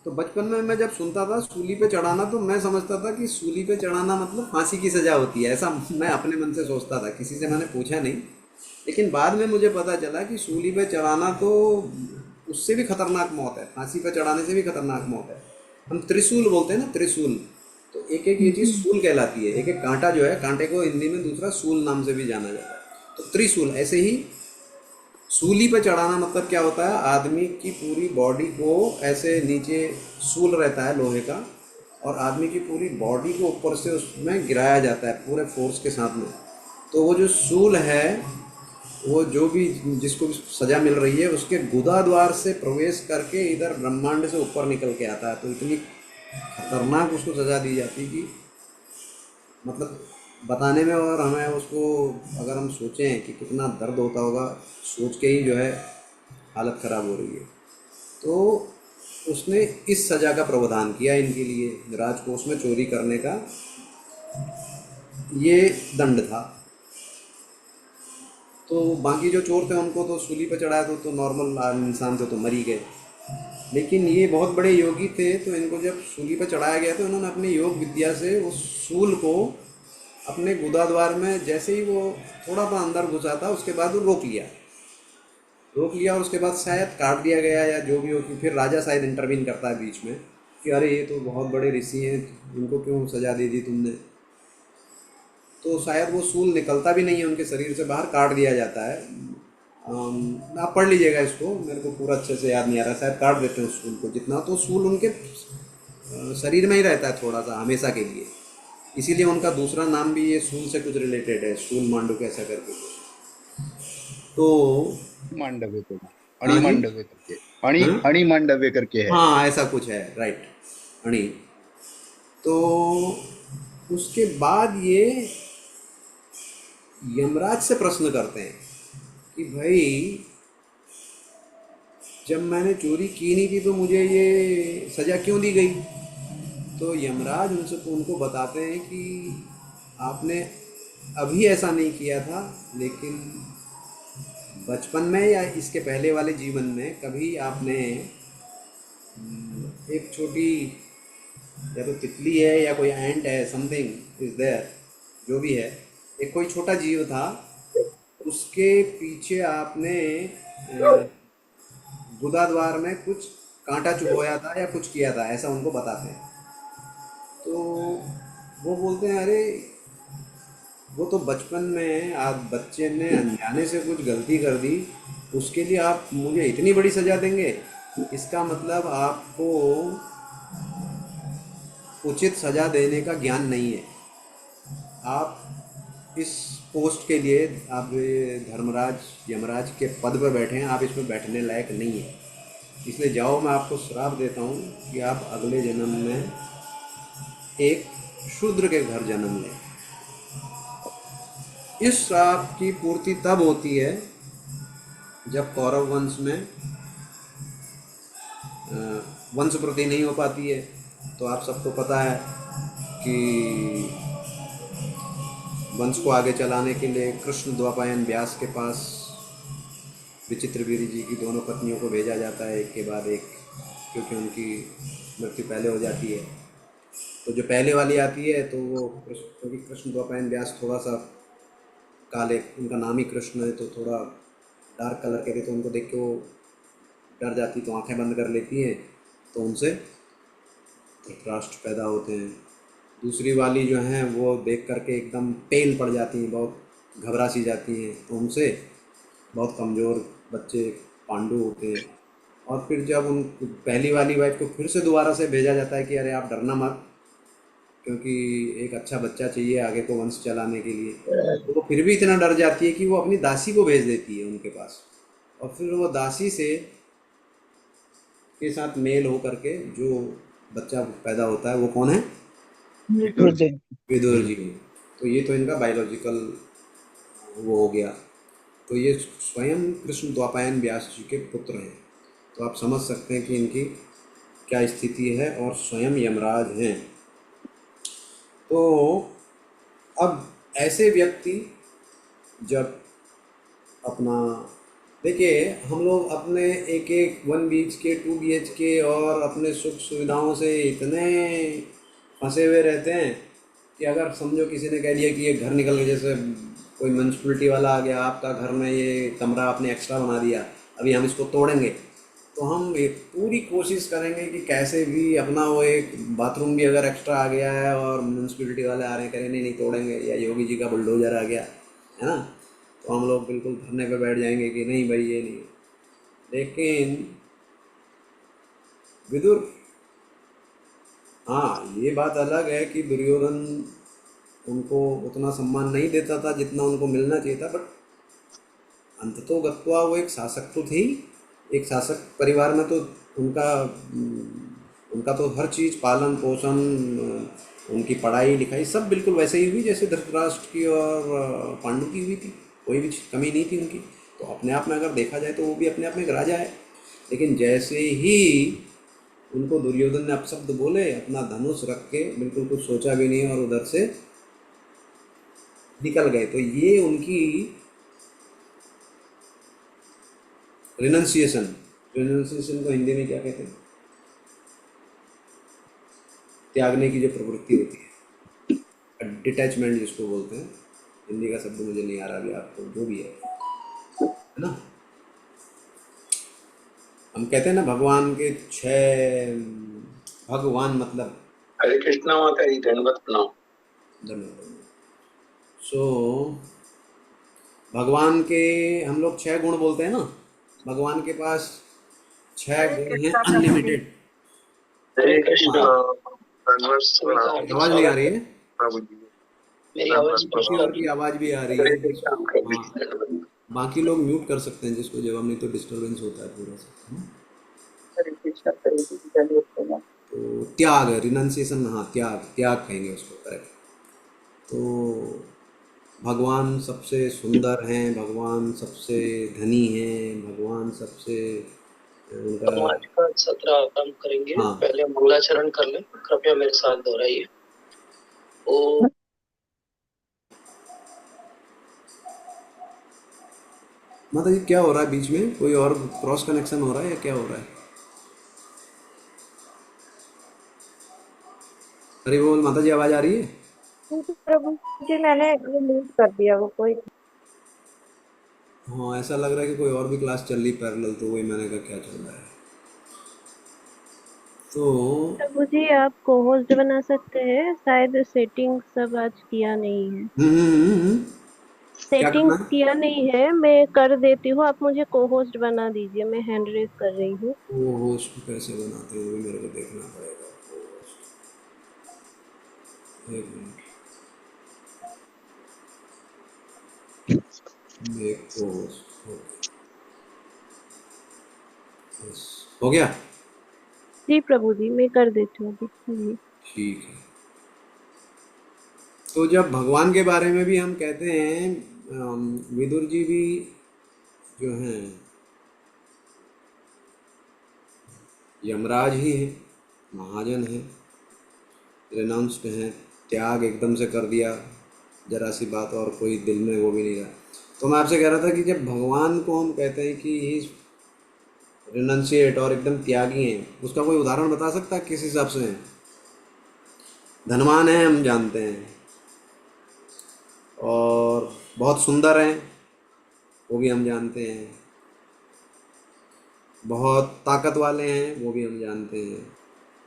तो बचपन में मैं जब सुनता था सूली पे चढ़ाना, तो मैं समझता था कि सूली पे चढ़ाना मतलब फांसी की सज़ा होती है। ऐसा मैं अपने मन से सोचता था, किसी से मैंने पूछा नहीं। लेकिन बाद में मुझे पता चला कि सूली पे चढ़ाना तो उससे भी खतरनाक मौत है, फांसी पे चढ़ाने से भी खतरनाक मौत है। हम त्रिशूल बोलते हैं ना, त्रिशूल, तो एक एक ये चीज़ सूल कहलाती है। एक एक कांटा जो है, कांटे को हिंदी में दूसरा सूल नाम से भी जाना जाता है। तो त्रिशूल, ऐसे ही सूली पे चढ़ाना मतलब क्या होता है, आदमी की पूरी बॉडी को ऐसे नीचे सूल रहता है लोहे का, और आदमी की पूरी बॉडी को ऊपर से उसमें गिराया जाता है पूरे फोर्स के साथ में। तो वो जो सूल है वो जो भी जिसको भी सज़ा मिल रही है उसके गुदा द्वार से प्रवेश करके इधर ब्रह्मांड से ऊपर निकल के आता है। तो इतनी खतरनाक उसको सज़ा दी जाती कि मतलब बताने में, और हमें उसको अगर हम सोचें कि कितना दर्द होता होगा, सोच के ही जो है हालत ख़राब हो रही है। तो उसने इस सज़ा का प्रावधान किया इनके लिए, राजकोष में चोरी करने का ये दंड था। तो बाकी जो चोर थे उनको तो सूली पर चढ़ाया, तो नॉर्मल इंसान थे तो मर ही गए। लेकिन ये बहुत बड़े योगी थे, तो इनको जब सूली पर चढ़ाया गया तो इन्होंने अपनी योग विद्या से उस सूल को अपने गुदा द्वार में जैसे ही वो थोड़ा सा अंदर घुसा था उसके बाद वो रोक लिया, और उसके बाद शायद काट दिया गया या जो भी हो। कि फिर राजा शायद इंटरवीन करता है बीच में कि अरे ये तो बहुत बड़े ऋषि हैं, इनको क्यों सजा दे दी तुमने। तो शायद वो सूल निकलता भी नहीं है उनके शरीर से बाहर, काट दिया जाता है। आप पढ़ लीजिएगा इसको, मेरे को पूरा अच्छे से याद नहीं आ रहा, शायद काट देते हैं उस सूल को जितना। तो सूल उनके शरीर में ही रहता है थोड़ा सा हमेशा के लिए, इसीलिए उनका दूसरा नाम भी ये सूल से कुछ रिलेटेड है, सूल मांडुक ऐसा करके। तो मांडव्य को हाँ जी, अणिमांडव्य करके हाँ अणिमांडव्य करके है। हाँ ऐसा कुछ है, राइट, अणी। तो उसके बाद ये यमराज से प्रश्न करते हैं कि भाई जब मैंने चोरी की नहीं थी तो मुझे ये सज़ा क्यों दी गई। तो यमराज उनको बताते हैं कि आपने अभी ऐसा नहीं किया था, लेकिन बचपन में या इसके पहले वाले जीवन में कभी आपने एक छोटी, या तो तितली है या कोई एंट है, समथिंग इज देयर, जो भी है, एक कोई छोटा जीव था, उसके पीछे आपने गुदा द्वार में कुछ कांटा चुभोया था या कुछ किया था, ऐसा उनको बताते हैं। तो वो बोलते हैं अरे वो तो बचपन में आप बच्चे ने अनजाने से कुछ गलती कर दी, उसके लिए आप मुझे इतनी बड़ी सज़ा देंगे? इसका मतलब आपको उचित सज़ा देने का ज्ञान नहीं है। आप इस पोस्ट के लिए, आप ये धर्मराज यमराज के पद पर बैठे हैं, आप इसमें बैठने लायक नहीं है। इसलिए जाओ, मैं आपको श्राप देता हूँ कि आप अगले जन्म में एक शूद्र के घर जन्म लें। इस श्राप की पूर्ति तब होती है जब कौरव वंश में वंश वृद्धि नहीं हो पाती है। तो आप सबको पता है कि वंश को आगे चलाने के लिए कृष्ण द्वापायन व्यास के पास विचित्रवीर्य जी की दोनों पत्नियों को भेजा जाता है एक के बाद एक, क्योंकि उनकी मृत्यु पहले हो जाती है। तो जो पहले वाली आती है तो वो क्योंकि कृष्ण द्वापायन व्यास थोड़ा सा काले, उनका नाम ही कृष्ण है, तो थोड़ा डार्क कलर के थे, तो उनको देख के वो डर जाती, तो आंखें बंद कर लेती हैं, तो उनसे धृतराष्ट्र पैदा होते हैं। दूसरी वाली जो हैं वो देख करके एकदम पेल पड़ जाती हैं, बहुत घबरा सी जाती हैं, तो उनसे बहुत कमज़ोर बच्चे पांडु होते हैं। और फिर जब उन पहली वाली वाइफ को फिर से दोबारा से भेजा जाता है कि अरे आप डरना मत, क्योंकि एक अच्छा बच्चा चाहिए आगे को वंश चलाने के लिए, तो वो फिर भी इतना डर जाती है कि वो अपनी दासी को भेज देती है उनके पास। और फिर वो दासी से के साथ मेल हो करके जो बच्चा पैदा होता है वो कौन है? विदुर जी। विदुर जी। तो ये तो इनका बायोलॉजिकल वो हो गया। तो ये स्वयं कृष्ण द्वापायन व्यास जी के पुत्र हैं। तो आप समझ सकते हैं कि इनकी क्या स्थिति है, और स्वयं यमराज हैं। तो अब ऐसे व्यक्ति जब अपना, देखिए हम लोग अपने एक एक 1 BHK 2 BHK और अपने सुख सुविधाओं से इतने फंसे हुए रहते हैं कि अगर समझो किसी ने कह दिया कि ये घर निकल गया, जैसे कोई म्यूनसिपलिटी वाला आ गया, आपका घर में ये कमरा आपने एक्स्ट्रा बना दिया, अभी हम इसको तोड़ेंगे, तो हम एक पूरी कोशिश करेंगे कि कैसे भी अपना वो एक बाथरूम भी अगर एक्स्ट्रा आ गया है और म्यूनसिपलिटी वाले आ रहे हैं, करें नहीं नहीं तोड़ेंगे, या योगी जी का बुलडोजर आ गया है ना, तो हम लोग बिल्कुल धरने पे बैठ जाएंगे कि नहीं भाई ये नहीं। लेकिन विदुर, हाँ ये बात अलग है कि दुर्योधन उनको उतना सम्मान नहीं देता था जितना उनको मिलना चाहिए था, बट अंततो गत्वा वो एक शासक तो थे ही। एक शासक परिवार में तो उनका तो हर चीज़, पालन पोषण, उनकी पढ़ाई लिखाई सब बिल्कुल वैसे ही हुई जैसे धृतराष्ट्र की और पांडु की हुई थी, कोई भी कमी नहीं थी उनकी। तो अपने आप में अगर देखा जाए तो वो भी अपने आप में एक राजा है। लेकिन जैसे ही उनको दुर्योधन ने अपशब्द बोले, अपना धनुष रख के बिल्कुल कुछ सोचा भी नहीं और उधर से निकल गए, तो ये उनकी रिनंसिएशन को हिंदी में क्या कहते हैं? त्यागने की जो प्रवृत्ति होती है, डिटैचमेंट जिसको बोलते हैं, हिंदी का शब्द मुझे नहीं आ रहा अभी, आपको जो भी है ना। हम कहते हैं ना भगवान के 6 भगवान, मतलब हरे कृष्णा माता जी, धन्यवाद प्रणाम। धन्यवाद। सो भगवान के हम लोग 6 गुण बोलते हैं ना, भगवान के पास 6 गुण हैं अनलिमिटेड। हरे कृष्णा, धन्यवाद। आवाज नहीं आ रही है? प्रभु जी मेरी आवाज किसी और की आवाज भी आ रही है। हरे कृष्णा, प्रभु हाँ, जी। बाकी लोग म्यूट कर सकते हैं जिसको जवाब, नहीं तो डिस्टरबेंस होता है पूरा सा। हरे कृष्णा, प्रभु जी, धन्यवाद प्रणाम। तो त्याग, रिनंसिएशन, हाँ त्याग, त्याग कहेंगे उसको, करेक्ट। तो भगवान सबसे सुंदर हैं, भगवान सबसे धनी हैं, भगवान सबसे उनका। हम आज का सत्र आरंभ करेंगे। हाँ। पहले हम मंगलाचरण कर लें, कृपया मेरे साथ दोहराइए। ओ माता जी क्या हो रहा है बीच में? कोई और क्रॉस कनेक्शन हो रहा है या क्या हो रहा है? हरी बोल माता जी, आवाज आ रही है? प्रभु जी मैंने रिलीज कर दिया वो कोई। हाँ, ऐसा लग रहा है कि कोई और भी क्लास चल रही पैरेलल, तो वही मैंने कहा क्या चल रहा है। तो प्रभु जी आप को होस्ट बना सकते हैं, शायद सेटिंग सब आज किया नहीं है। क्या करना सेटिंग्स है? किया नहीं है, मैं कर देती हूँ, आप मुझे को होस्ट बना दीजिए, मैं हैंड रेज कर रही हूँ। वो होस्ट कैसे बनाते हैं वो भी मेरे को देखना पड़ेगा। एक मिनट, मेक होस्ट। हो गया? जी प्रभु जी मैं कर देती हूँ अभी जी। ठीक है। तो जब भगवान के बारे में भी हम कहते हैं, विदुर जी भी जो हैं यमराज ही हैं, महाजन हैं, रिनाउंस्ड हैं, त्याग एकदम से कर दिया, जरा सी बात और कोई दिल में वो भी नहीं रहा। तो मैं आपसे कह रहा था कि जब भगवान को हम कहते हैं कि ही रिनंसिएट और एकदम त्यागी हैं, उसका कोई उदाहरण बता सकता है किस हिसाब से हैं? धनवान हैं हम जानते हैं, और बहुत सुंदर हैं वो भी हम जानते हैं, बहुत ताकत वाले हैं वो भी हम जानते हैं,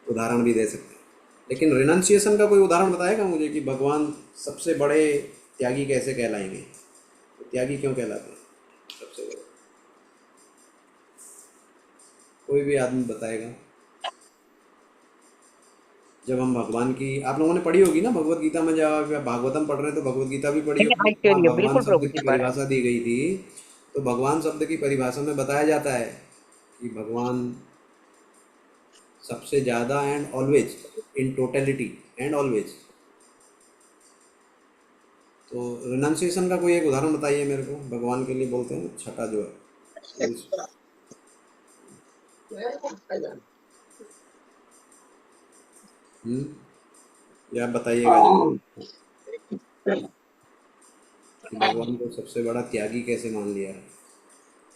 उदाहरण भी दे सकते हैं। लेकिन रिनंसिएशन का कोई उदाहरण बताएगा मुझे कि भगवान सबसे बड़े त्यागी कैसे कहलाएंगे? तो त्यागी क्यों कहलाते हैं सबसे बड़े? कोई भी आदमी बताएगा। जब हम भगवान की, आप लोगों ने पढ़ी होगी ना भगवत गीता में, जब आप भागवतम पढ़ रहे हैं तो भगवत गीता भी पढ़ी देखिए होगी, वहाँ आश्चर्य, भगवान बिल्कुल शब्द प्रभु जी की पढ़ा है। परिभाषा दी गई थी। तो भगवान शब्द की परिभाषा में बताया जाता है कि भगवान सबसे ज़्यादा and always, in totality and always. तो रिनंसिएशन का कोई एक उदाहरण बताइए मेरे को, भगवान के लिए बोलते हैं ना, छठा जो है हम्म, ये आप बताइएगा जरा कि भगवान को सबसे बड़ा त्यागी कैसे मान लिया है,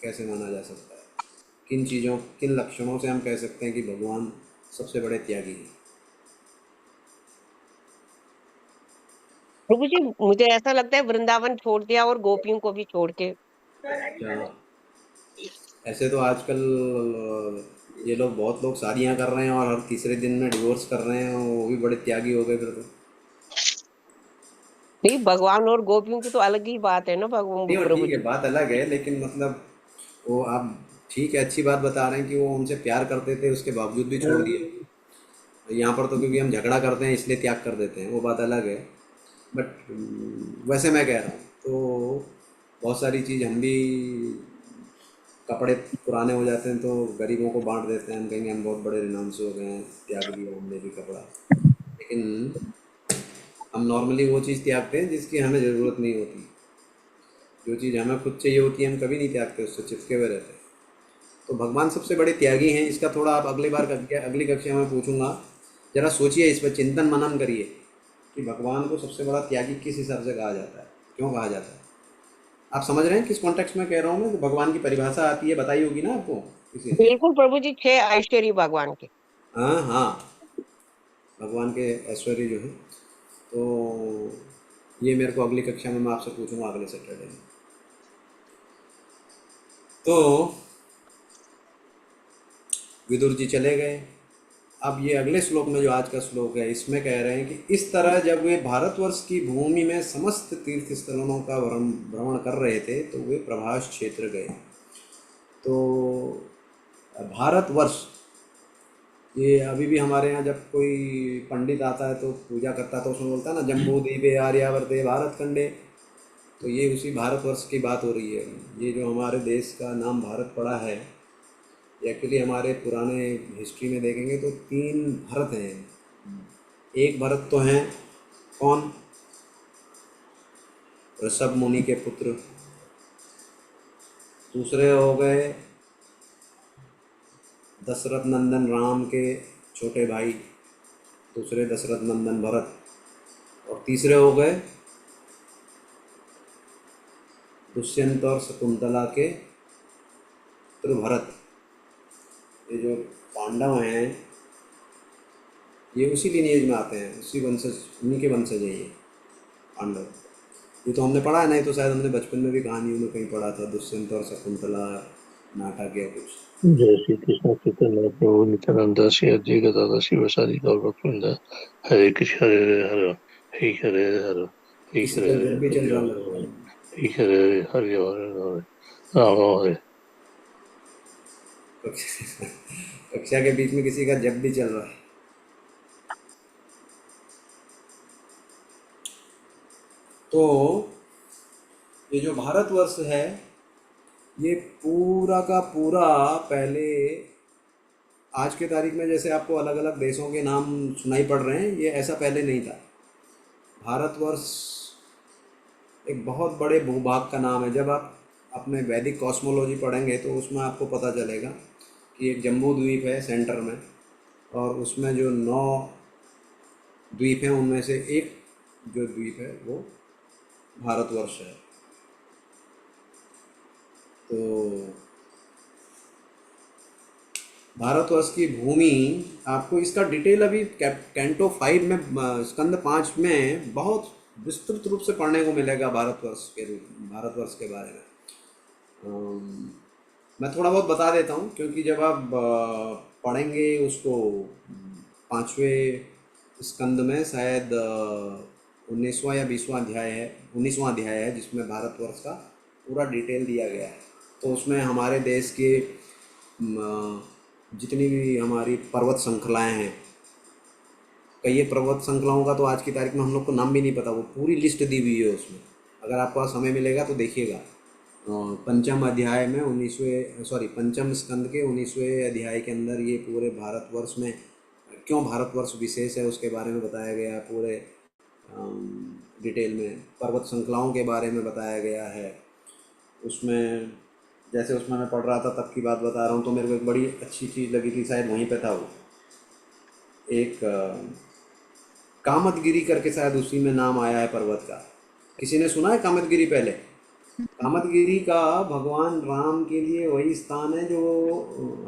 कैसे माना जा सकता है, किन चीज़ों, किन लक्षणों से हम कह सकते हैं कि भगवान सबसे बड़े त्यागी हैं? प्रभु जी मुझे ऐसा लगता है वृंदावन छोड़ दिया और गोपियों को भी छोड़ के। क्या ऐसे तो आजकल ये लोग, बहुत लोग शादियां कर रहे हैं और हर तीसरे दिन में डिवोर्स कर रहे हैं, वो भी बड़े त्यागी हो गए फिर तो। नहीं, भगवान और गोपियों की तो अलग ही बात है ना नहीं, भगवान वो प्रभु ठीक है, जी। बात अलग है, लेकिन मतलब वो आप ठीक है, अच्छी बात बता रहे हैं कि वो उनसे प्यार करते थे उसके बावजूद भी छोड़ दिए। यहाँ पर तो क्योंकि हम झगड़ा करते हैं इसलिए त्याग कर देते हैं, वो बात अलग है। बट वैसे मैं कह रहा हूँ तो बहुत सारी चीज़ हम भी, कपड़े पुराने हो जाते हैं तो गरीबों को बांट देते हैं, हम कहेंगे हम बहुत बड़े रिनाउंस हो गए हैं, त्याग दिया हमने भी कपड़ा। लेकिन हम नॉर्मली वो चीज़ त्यागते हैं जिसकी हमें ज़रूरत नहीं होती। जो चीज़ हमें खुद चाहिए होती है हम कभी नहीं त्यागते, उससे चिपके हुए रहते हैं। तो भगवान सबसे बड़े त्यागी हैं, इसका थोड़ा आप अगली बार अगली कक्षा में पूछूंगा। ज़रा सोचिए, इस पर चिंतन मनन करिए कि भगवान को सबसे बड़ा त्यागी किस हिसाब से कहा जाता है, क्यों कहा जाता है। आप समझ रहे हैं किस कॉन्टेक्स्ट में कह रहा हूँ मैं? तो भगवान की परिभाषा आती है, बताई होगी ना आपको किसी ने? बिल्कुल प्रभु जी, 6 ऐश्वर्य भगवान के। हाँ हाँ, भगवान के ऐश्वर्य जो है। तो ये मेरे को अगली कक्षा में मैं आपसे पूछूंगा, अगले सैटरडे में। तो विदुर जी चले गए। अब ये अगले श्लोक में, जो आज का श्लोक है, इसमें कह रहे हैं कि इस तरह जब वे भारतवर्ष की भूमि में समस्त तीर्थ स्थलों का भ्रमण कर रहे थे तो वे प्रभास क्षेत्र गए। तो भारतवर्ष, ये अभी भी हमारे यहाँ जब कोई पंडित आता है तो पूजा करता है तो उसमें बोलता है ना, जम्बू द्वीपे आर्यावर्ते भारत खंडे। तो ये उसी भारतवर्ष की बात हो रही है। ये जो हमारे देश का नाम भारत पड़ा है, एक्चुअली हमारे पुराने हिस्ट्री में देखेंगे तो 3 भरत हैं। एक भरत तो हैं कौन? ऋषभ मुनि के पुत्र। दूसरे हो गए दशरथ नंदन राम के छोटे भाई, दूसरे दशरथ नंदन भरत। और तीसरे हो गए दुष्यंत और शकुंतला के पुत्र भरत, ये जो पांडव हैं ये उसी लिनिएज में आते हैं, उसी वंशज, उन्हीं के वंशज हैं ये पांडव। ये तो हमने पढ़ा है, नहीं तो शायद हमने बचपन में भी कहानियों में कहीं पढ़ा था, दुष्यंत और शकुंतला नाटक या कुछ। जय श्री कृष्ण चैतन्य प्रभु नित्यानंद श्री अद्वैत गदाधर शिवासादि गौरभक्तवृंद। हरे कृष्ण हरे हरे हरे हरे हरे हरे किसी हरे का जब भी चल रहा है हरे हरे हरे हरे राम हरे। कक्षा के बीच में किसी का जब भी चल रहा है। तो ये जो भारतवर्ष है ये पूरा का पूरा, पहले आज के तारीख में जैसे आपको अलग अलग देशों के नाम सुनाई पड़ रहे हैं, ये ऐसा पहले नहीं था। भारतवर्ष एक बहुत बड़े भूभाग का नाम है। जब आप अपने वैदिक कॉस्मोलॉजी पढ़ेंगे तो उसमें आपको पता चलेगा कि एक जम्बू द्वीप है सेंटर में, और उसमें जो 9 द्वीप हैं उनमें से एक जो द्वीप है वो भारतवर्ष है। तो भारतवर्ष की भूमि, आपको इसका डिटेल अभी कैंटो 5 में, स्कंद 5 में बहुत विस्तृत रूप से पढ़ने को मिलेगा भारतवर्ष के बारे में। मैं थोड़ा बहुत बता देता हूँ, क्योंकि जब आप पढ़ेंगे उसको 5वें स्कंद में शायद 19वां या 20वां अध्याय है, 19वां अध्याय है जिसमें भारतवर्ष का पूरा डिटेल दिया गया है। तो उसमें हमारे देश के जितनी भी हमारी पर्वत श्रृंखलाएँ हैं, कई पर्वत श्रृंखलाओं का तो आज की तारीख में हम लोग को नाम भी नहीं पता, वो पूरी लिस्ट दी हुई है उसमें। अगर आपको समय मिलेगा तो देखिएगा। पंचम अध्याय में 5म स्कंद के 19वें अध्याय के अंदर ये पूरे भारतवर्ष में क्यों भारतवर्ष विशेष है उसके बारे में बताया गया है। पूरे डिटेल में पर्वत श्रृंखलाओं के बारे में बताया गया है। उसमें जैसे उसमें मैं पढ़ रहा था तब की बात बता रहा हूँ, तो मेरे को एक बड़ी अच्छी चीज़ लगी थी, शायद वहीं पे था वो, एक कामतगिरी करके, शायद उसी में नाम आया है पर्वत का। किसी ने सुना है कामतगिरी पहले? कामतगिरी का भगवान राम के लिए वही स्थान है जो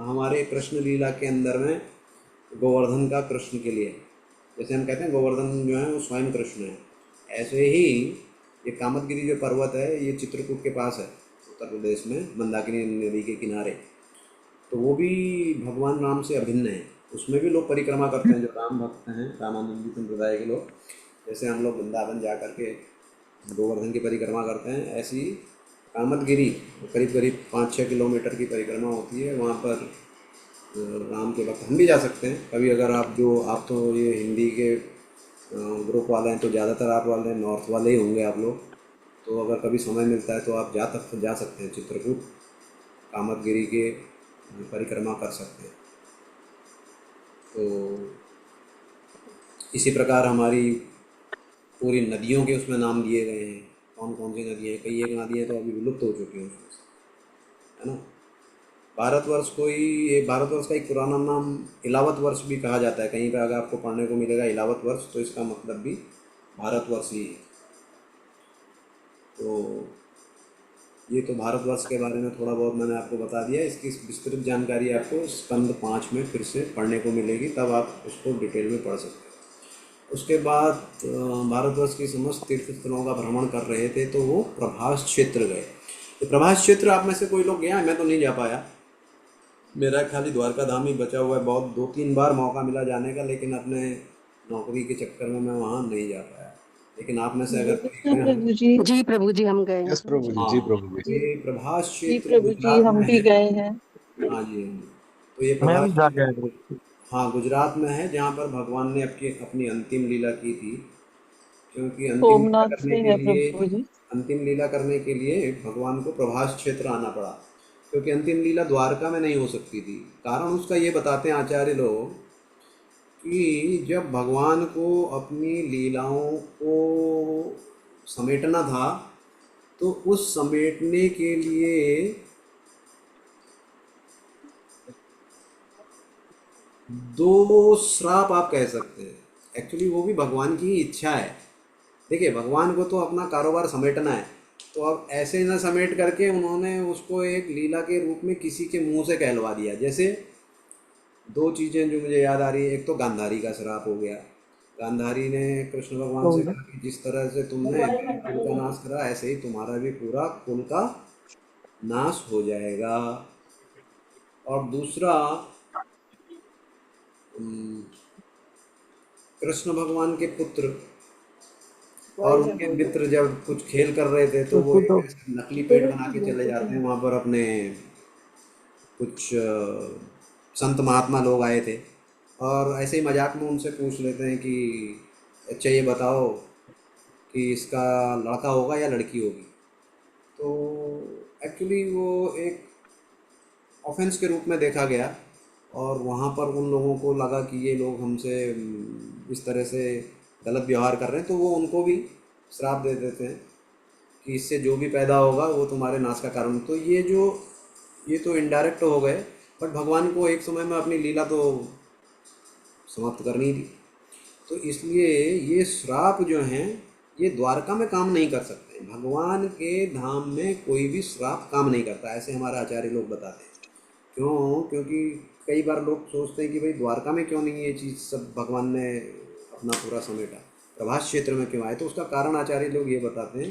हमारे कृष्ण लीला के अंदर में गोवर्धन का कृष्ण के लिए, जैसे हम कहते हैं गोवर्धन जो है वो स्वयं कृष्ण है, ऐसे ही ये कामतगिरी जो पर्वत है ये चित्रकूट के पास है, उत्तर प्रदेश में, मंदाकिनी नदी के किनारे। तो वो भी भगवान राम से अभिन्न है। उसमें भी लोग परिक्रमा करते हैं जो राम भक्त हैं, रामानंदी संप्रदाय के लोग। जैसे हम लोग वृंदावन जा कर के गोवर्धन की परिक्रमा करते हैं, ऐसी कामतगिरी करीब करीब 5-6 किलोमीटर की परिक्रमा होती है। वहाँ पर राम के भक्त हम भी जा सकते हैं कभी, अगर आप तो ये हिंदी के ग्रुप वाले हैं तो ज़्यादातर आप वाले नॉर्थ वाले ही होंगे आप लोग, तो अगर कभी समय मिलता है तो आप जा सकते हैं चित्रकूट, कामतगिरी के परिक्रमा कर सकते हैं। तो इसी प्रकार हमारी पूरी नदियों के उसमें नाम दिए गए हैं, कौन कौन सी नदियाँ हैं। कई एक नदियाँ तो अभी विलुप्त हो चुकी हैं उसमें से, है ना। भारतवर्ष का एक पुराना नाम इलावत वर्ष भी कहा जाता है। कहीं पर अगर आपको पढ़ने को मिलेगा इलावत वर्ष, तो इसका मतलब भी भारतवर्ष ही है। तो ये तो भारतवर्ष के बारे में थोड़ा बहुत मैंने आपको बता दिया। इसकी विस्तृत जानकारी आपको स्कंद 5 में फिर से पढ़ने को मिलेगी, तब आप उसको डिटेल में पढ़ सकते हैं। उसके बाद भारतवर्ष की समस्त तीर्थ स्थलों का भ्रमण कर रहे थे, तो वो प्रभास क्षेत्र गए। तो प्रभास क्षेत्र आप में से कोई लोग गया? मैं तो नहीं जा पाया, मेरा खाली द्वारका धाम ही बचा हुआ है। बहुत 2-3 बार मौका मिला जाने का, लेकिन अपने नौकरी के चक्कर में मैं वहाँ नहीं जा पाया। लेकिन आप में से अगर प्रभु जी, जी प्रभु जी हम गए हैं। यस प्रभु जी, जी प्रभु जी। ये प्रभास जी क्षेत्र प्रभु जी, गुजरात हम में भी है। गए हैं। हाँ जी, तो ये मैं प्रभास भी जाके आया हूँ। हाँ गुजरात में है, जहाँ पर भगवान ने अपनी अंतिम लीला की थी। क्योंकि सोमनाथ से है प्रभु जी। अंतिम लीला करने के लिए भगवान को प्रभास क्षेत्र आना पड़ा, क्योंकि अंतिम लीला द्वारका में नहीं हो सकती थी। कारण उसका ये बताते हैं आचार्य लोग कि जब भगवान को अपनी लीलाओं को समेटना था, तो उस समेटने के लिए 2 श्राप आप कह सकते हैं। एक्चुअली वो भी भगवान की इच्छा है। देखिए, भगवान को तो अपना कारोबार समेटना है, तो अब ऐसे न समेट करके उन्होंने उसको एक लीला के रूप में किसी के मुंह से कहलवा दिया। जैसे दो चीज़ें जो मुझे याद आ रही है, एक तो गांधारी का श्राप हो गया। गांधारी ने कृष्ण भगवान से कहा कि जिस तरह से तुमने मेरे कुल का नाश करा, ऐसे ही तुम्हारा भी पूरा कुल का नाश हो जाएगा। और दूसरा, कृष्ण भगवान के पुत्र और उनके मित्र जब कुछ खेल कर रहे थे तो वो एक ऐसे नकली पेड़ बना के चले जाते हैं। वहाँ पर अपने कुछ संत महात्मा लोग आए थे और ऐसे ही मजाक में उनसे पूछ लेते हैं कि अच्छा ये बताओ कि इसका लड़का होगा या लड़की होगी। तो एक्चुअली वो एक ऑफेंस के रूप में देखा गया और वहाँ पर उन लोगों को लगा कि ये लोग हमसे इस तरह से गलत व्यवहार कर रहे हैं, तो वो उनको भी श्राप दे देते हैं कि इससे जो भी पैदा होगा वो तुम्हारे नाश का कारण। तो ये तो इनडायरेक्ट हो गए, बट भगवान को एक समय में अपनी लीला तो समाप्त करनी थी। तो इसलिए ये श्राप जो हैं ये द्वारका में काम नहीं कर सकते। भगवान के धाम में कोई भी श्राप काम नहीं करता, ऐसे हमारे आचार्य लोग बताते हैं। क्यों? क्योंकि कई बार लोग सोचते हैं कि भाई द्वारका में क्यों नहीं ये चीज़ सब भगवान ने अपना पूरा समेटा, प्रभास क्षेत्र में क्यों आए। तो उसका कारण आचार्य लोग ये बताते हैं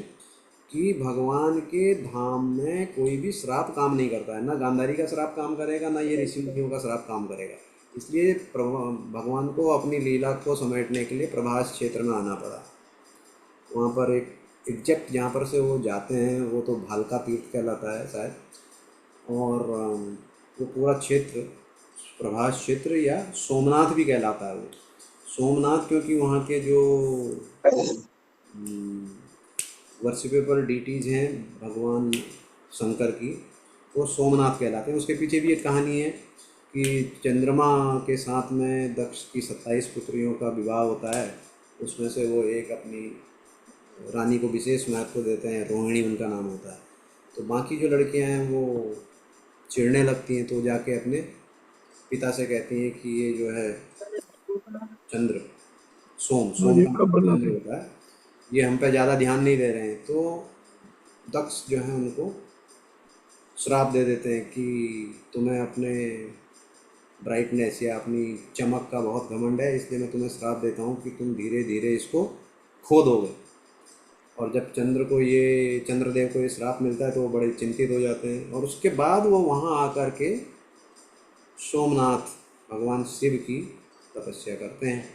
कि भगवान के धाम में कोई भी श्राप काम नहीं करता है। ना गांधारी का श्राप काम करेगा, ना ये ऋषि मुनियों का श्राप काम करेगा। इसलिए भगवान को अपनी लीला को समेटने के लिए प्रभास क्षेत्र में आना पड़ा। वहाँ पर एक एग्जैक्ट जहाँ पर से वो जाते हैं वो तो भालका तीर्थ कहलाता है शायद, और वो पूरा क्षेत्र प्रभास क्षेत्र या सोमनाथ भी कहलाता है। वो सोमनाथ क्योंकि वहाँ के जो वर्शिपेबल डीटीज़ हैं भगवान शंकर की, वो सोमनाथ कहलाते हैं। उसके पीछे भी एक कहानी है कि चंद्रमा के साथ में दक्ष की 27 पुत्रियों का विवाह होता है। उसमें से वो एक अपनी रानी को विशेष महत्व देते हैं, रोहिणी उनका नाम होता है। तो बाकी जो लड़कियां हैं वो चिढ़ने लगती हैं, तो जाके अपने पिता से कहती हैं कि ये जो है चंद्र सोम का मतलब चंद्र होता है, ये हम पे ज़्यादा ध्यान नहीं दे रहे हैं। तो दक्ष जो है उनको श्राप दे देते हैं कि तुम्हें अपने ब्राइटनेस या अपनी चमक का बहुत घमंड है, इसलिए मैं तुम्हें श्राप देता हूँ कि तुम धीरे धीरे इसको खो दोगे। और जब चंद्रदेव को ये श्राप मिलता है तो वो बड़े चिंतित हो जाते हैं। और उसके बाद वो वहाँ आकर के सोमनाथ भगवान शिव की तपस्या करते हैं।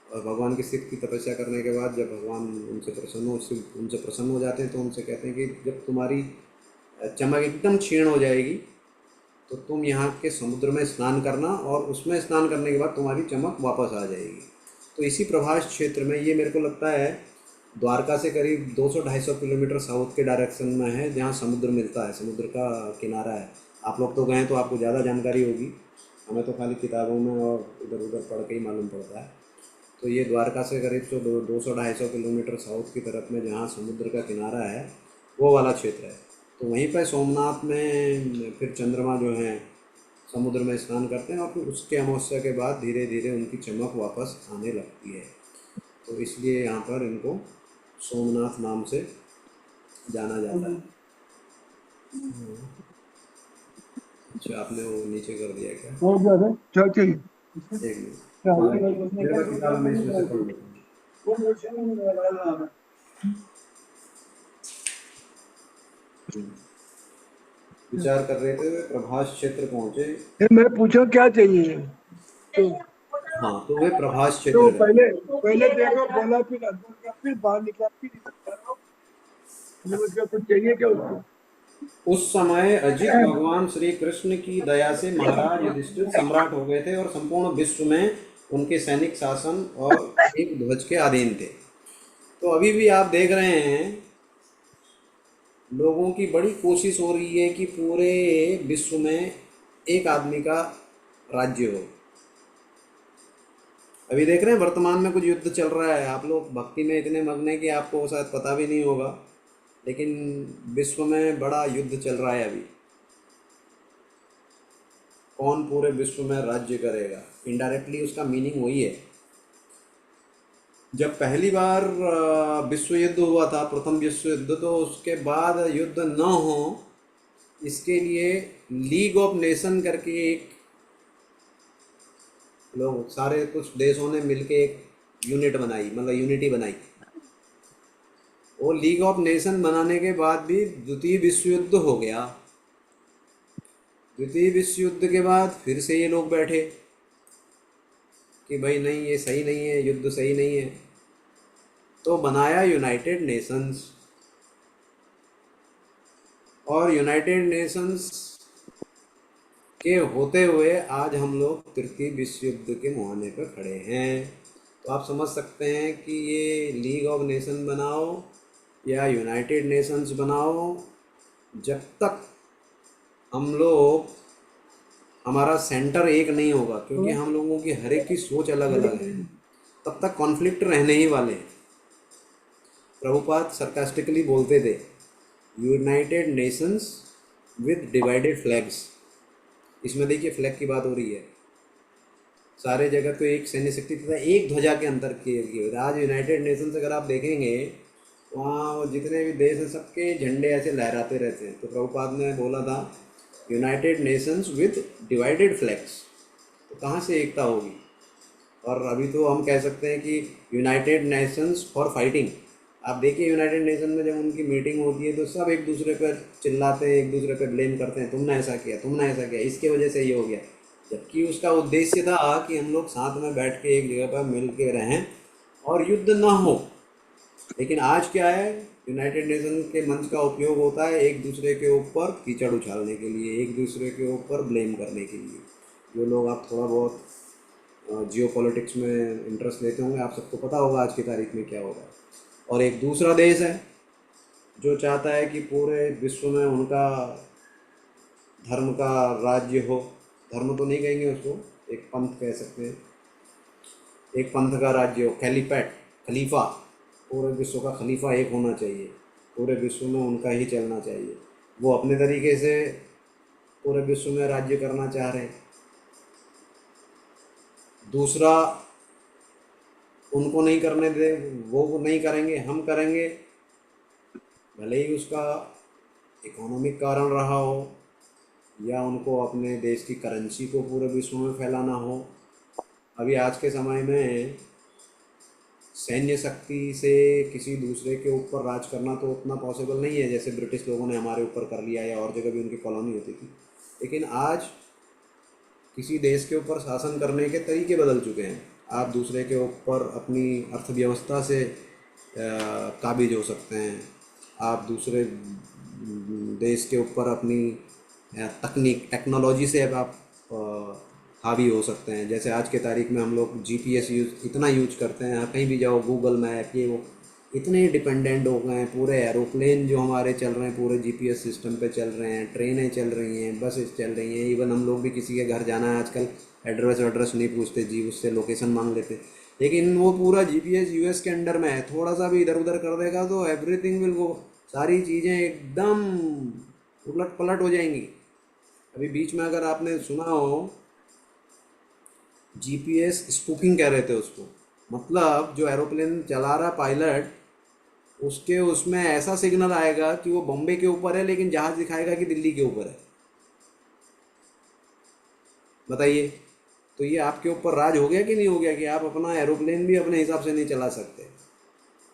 और भगवान के शिव की तपस्या करने के बाद जब भगवान शिव उनसे प्रसन्न हो जाते हैं तो उनसे कहते हैं कि जब तुम्हारी चमक एकदम क्षीण हो जाएगी तो तुम यहाँ के समुद्र में स्नान करना, और उसमें स्नान करने के बाद तुम्हारी चमक वापस आ जाएगी। तो इसी प्रभास क्षेत्र में, ये मेरे को लगता है द्वारका से करीब 200-250 किलोमीटर साउथ के डायरेक्शन में है, जहाँ समुद्र मिलता है, समुद्र का किनारा है। आप लोग तो गए हैं तो आपको ज़्यादा जानकारी होगी, हमें तो खाली किताबों में और इधर उधर पढ़ के ही मालूम पड़ता है। तो ये द्वारका से करीब 200-250 किलोमीटर साउथ की तरफ में जहाँ समुद्र का किनारा है वो वाला क्षेत्र है। तो वहीं पर सोमनाथ में फिर चंद्रमा जो हैं समुद्र में स्नान करते हैं और फिर उसके अमावस्या के बाद धीरे धीरे उनकी चमक वापस आने लगती है। तो इसलिए यहाँ पर इनको सोमनाथ नाम से जाना जाता है। अच्छा, आपने वो नीचे कर दिया क्या? क्या चाहिए? एक मिनट, मेरे पास किताब में इसमें से पढ़ लेता हूँ। विचार कर रहे थे, प्रभास क्षेत्र पहुंचे। मैं पूछा क्या चाहिए? तो हाँ, तो वे प्रभास तो क्षेत्र पहले देखो, बोला, फिर अंदर का, फिर बाहर निकला, फिर कुछ चाहिए क्या उसको? उस समय अजित भगवान श्री कृष्ण की दया से महाराज युधिष्ठिर सम्राट हो गए थे और संपूर्ण विश्व में उनके सैनिक शासन और एक ध्वज के अधीन थे। तो अभी भी आप देख रहे हैं लोगों की बड़ी कोशिश हो रही है कि पूरे विश्व में एक आदमी का राज्य हो। अभी देख रहे हैं वर्तमान में कुछ युद्ध चल रहा है। आप लोग भक्ति में इतने मग्न हैं कि आपको शायद पता भी नहीं होगा, लेकिन विश्व में बड़ा युद्ध चल रहा है अभी। कौन पूरे विश्व में राज्य करेगा, इनडायरेक्टली उसका मीनिंग वही है। जब पहली बार विश्व युद्ध हुआ था, प्रथम विश्व युद्ध, तो उसके बाद युद्ध न हो इसके लिए लीग ऑफ नेशन करके एक लोग सारे कुछ देशों ने मिलके एक यूनिट बनाई, मतलब यूनिटी बनाई। वो लीग ऑफ नेशन बनाने के बाद भी द्वितीय विश्व युद्ध हो गया। द्वितीय विश्व युद्ध के बाद फिर से ये लोग बैठे कि भाई नहीं, ये सही नहीं है, युद्ध सही नहीं है, तो बनाया यूनाइटेड नेशंस। और यूनाइटेड नेशंस के होते हुए आज हम लोग तृतीय विश्व युद्ध के मुहाने पर खड़े हैं। तो आप समझ सकते हैं कि ये लीग ऑफ नेशन बनाओ या यूनाइटेड नेशंस बनाओ, जब तक हम लोग, हमारा सेंटर एक नहीं होगा, क्योंकि हम लोगों की हर एक की सोच अलग अलग है, तब तक कॉन्फ्लिक्ट रहने ही वाले हैं। प्रभुपाद सरकास्टिकली बोलते थे, United Nations with divided flags. इसमें देखिए फ्लैग की बात हो रही है। सारे जगह तो एक सैन्य शक्ति तथा एक ध्वजा के अंतर किए। आज यूनाइटेड नेशंस अगर आप देखेंगे, वहाँ जितने भी देश हैं सबके झंडे ऐसे लहराते रहते हैं। तो प्रभुपाद ने बोला था United Nations with divided flags. तो कहाँ से एकता होगी? और अभी तो हम कह सकते हैं कि यूनाइटेड नेशंस फॉर फाइटिंग। आप देखिए यूनाइटेड नेशन में जब उनकी मीटिंग होती है तो सब एक दूसरे पर चिल्लाते हैं, एक दूसरे पर ब्लेम करते हैं, तुमने ऐसा किया, तुमने ऐसा किया, इसके वजह से ये हो गया। जबकि उसका उद्देश्य था कि हम लोग साथ में बैठ के एक जगह पर मिल के रहें और युद्ध ना हो। लेकिन आज क्या है, यूनाइटेड नेशन के मंच का उपयोग होता है एक दूसरे के ऊपर कीचड़ उछालने के लिए, एक दूसरे के ऊपर ब्लेम करने के लिए। जो लोग आप थोड़ा बहुत जियो पॉलिटिक्स में इंटरेस्ट लेते होंगे, आप सबको पता होगा आज की तारीख में क्या होगा। और एक दूसरा देश है जो चाहता है कि पूरे विश्व में उनका धर्म का राज्य हो। धर्म तो नहीं कहेंगे उसको, एक पंथ कह सकते हैं, एक पंथ का राज्य हो, खलीफेट, खलीफा, पूरे विश्व का खलीफा एक होना चाहिए, पूरे विश्व में उनका ही चलना चाहिए। वो अपने तरीके से पूरे विश्व में राज्य करना चाह रहे हैं। दूसरा उनको नहीं करने दे, वो नहीं करेंगे, हम करेंगे, भले ही उसका इकोनॉमिक कारण रहा हो या उनको अपने देश की करेंसी को पूरे विश्व में फैलाना हो। अभी आज के समय में सैन्य शक्ति से किसी दूसरे के ऊपर राज करना तो उतना पॉसिबल नहीं है जैसे ब्रिटिश लोगों ने हमारे ऊपर कर लिया या और जगह भी उनकी कॉलोनी होती थी। लेकिन आज किसी देश के ऊपर शासन करने के तरीके बदल चुके हैं। आप दूसरे के ऊपर अपनी अर्थव्यवस्था से काबिज हो सकते हैं, आप दूसरे देश के ऊपर अपनी टेक्नोलॉजी से अब आप हावी हो सकते हैं। जैसे आज के तारीख में हम लोग जीपीएस इतना यूज करते हैं, कहीं भी जाओ गूगल मैप, ये वो, इतने डिपेंडेंट हो गए हैं। पूरे एरोप्लेन जो हमारे चल रहे हैं पूरे जीपीएस सिस्टम पे चल रहे हैं, ट्रेनें चल रही हैं, बसेस चल रही हैं। इवन हम लोग भी किसी के घर जाना है आजकल एड्रेस नहीं पूछते जी, उससे लोकेशन मांग लेते। लेकिन वो पूरा जीपीएस यूएस के अंडर में है, थोड़ा सा भी इधर उधर कर देगा तो एवरीथिंग विल गो, सारी चीज़ें एकदम उलट पलट हो जाएंगी। अभी बीच में अगर आपने सुना हो जीपीएस स्पूकिंग कह रहे थे उसको, मतलब जो एरोप्लेन चला रहा पायलट, उसके उसमें ऐसा सिग्नल आएगा कि वो बॉम्बे के ऊपर है लेकिन जहाज दिखाएगा कि दिल्ली के ऊपर है। बताइए, तो ये आपके ऊपर राज हो गया कि नहीं हो गया कि आप अपना एरोप्लेन भी अपने हिसाब से नहीं चला सकते।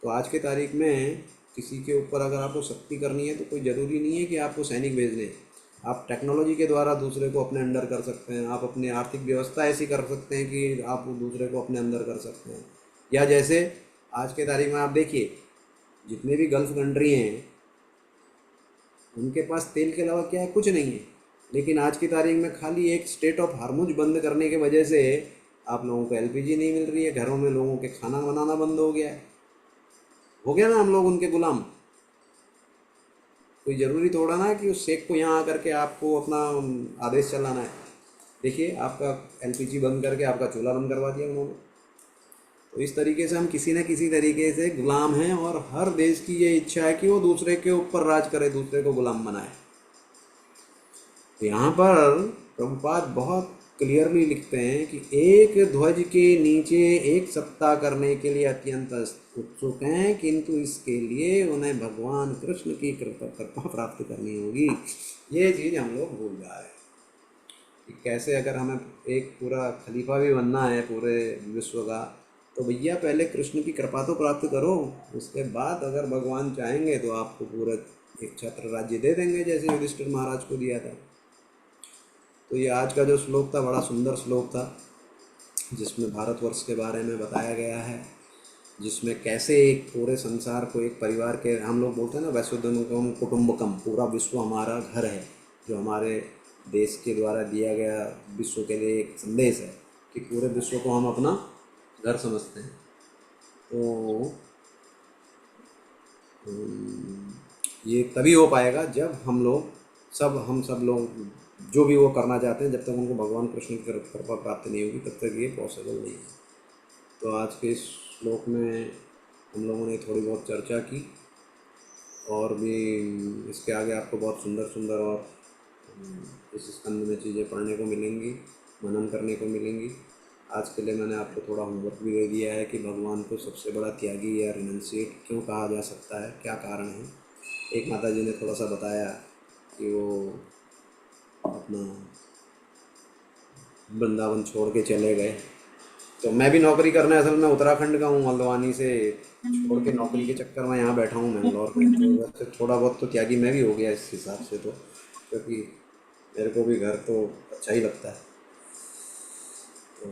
तो आज के तारीख में किसी के ऊपर अगर आपको शक्ति करनी है तो कोई ज़रूरी नहीं है कि आपको सैनिक भेजने, आप टेक्नोलॉजी के द्वारा दूसरे को अपने अंडर कर सकते हैं। आप अपनी आर्थिक व्यवस्था ऐसी कर सकते हैं कि आप दूसरे को अपने अंदर कर सकते हैं। या जैसे आज के तारीख में आप देखिए जितने भी गल्फ़ कंट्री हैं उनके पास तेल के अलावा क्या है, कुछ नहीं है। लेकिन आज की तारीख में खाली एक स्टेट ऑफ हार्मुज बंद करने की वजह से आप लोगों को एलपीजी नहीं मिल रही है, घरों में लोगों के खाना बनाना बंद हो गया है। हो गया ना हम लोग उनके गुलाम। कोई ज़रूरी थोड़ा ना कि उस शेख को यहाँ आकर के आपको अपना आदेश चलाना है। देखिए आपका एलपीजी बंद करके आपका चूल्हा बंद करवा दिया उन्होंने। तो इस तरीके से हम किसी न किसी तरीके से गुलाम हैं और हर देश की ये इच्छा है कि वो दूसरे के ऊपर राज करे, दूसरे को गुलाम बनाए। तो यहाँ पर प्रभुपाद बहुत क्लियरली लिखते हैं कि एक ध्वज के नीचे एक सप्ताह करने के लिए अत्यंत उत्सुक हैं, किंतु इसके लिए उन्हें भगवान कृष्ण की कृपा प्राप्त करनी होगी। ये चीज़ हम लोग भूल जा रहे हैं कि कैसे अगर हमें एक पूरा खलीफा भी बनना है पूरे विश्व का, तो भैया पहले कृष्ण की कृपा तो प्राप्त करो, उसके बाद अगर भगवान चाहेंगे तो आपको पूरा एक छत्र राज्य दे देंगे, जैसे युधिष्ठिर महाराज को दिया था। तो ये आज का जो श्लोक था बड़ा सुंदर श्लोक था, जिसमें भारतवर्ष के बारे में बताया गया है, जिसमें कैसे एक पूरे संसार को एक परिवार के, हम लोग बोलते हैं ना वसुधैव कुटुंबकम, पूरा विश्व हमारा घर है, जो हमारे देश के द्वारा दिया गया विश्व के लिए एक संदेश है कि पूरे विश्व को हम अपना घर समझते हैं। तो ये तभी हो पाएगा जब हम सब लोग जो भी वो करना चाहते हैं, जब तक उनको भगवान कृष्ण की कृपा प्राप्त नहीं होगी तब तक ये पॉसिबल नहीं है। तो आज के इस श्लोक में हम लोगों ने थोड़ी बहुत चर्चा की, और भी इसके आगे आपको बहुत सुंदर सुंदर और इस स्कंद में चीज़ें पढ़ने को मिलेंगी, मनन करने को मिलेंगी। आज के लिए मैंने आपको थोड़ा होमवर्क भी दे दिया है कि भगवान को सबसे बड़ा त्यागी या रिनंसिएट क्यों कहा जा सकता है, क्या कारण है। एक माता जी ने थोड़ा सा बताया कि वो अपना वृंदावन छोड़ के चले गए, तो मैं भी नौकरी करने असल में उत्तराखंड का हूँ, हल्द्वानी से छोड़ के नौकरी के चक्कर में यहाँ बैठा हूँ मैंगलोर में। तो वैसे थोड़ा बहुत तो त्यागी मैं भी हो गया इस हिसाब से, तो क्योंकि मेरे को भी घर तो अच्छा ही लगता है। तो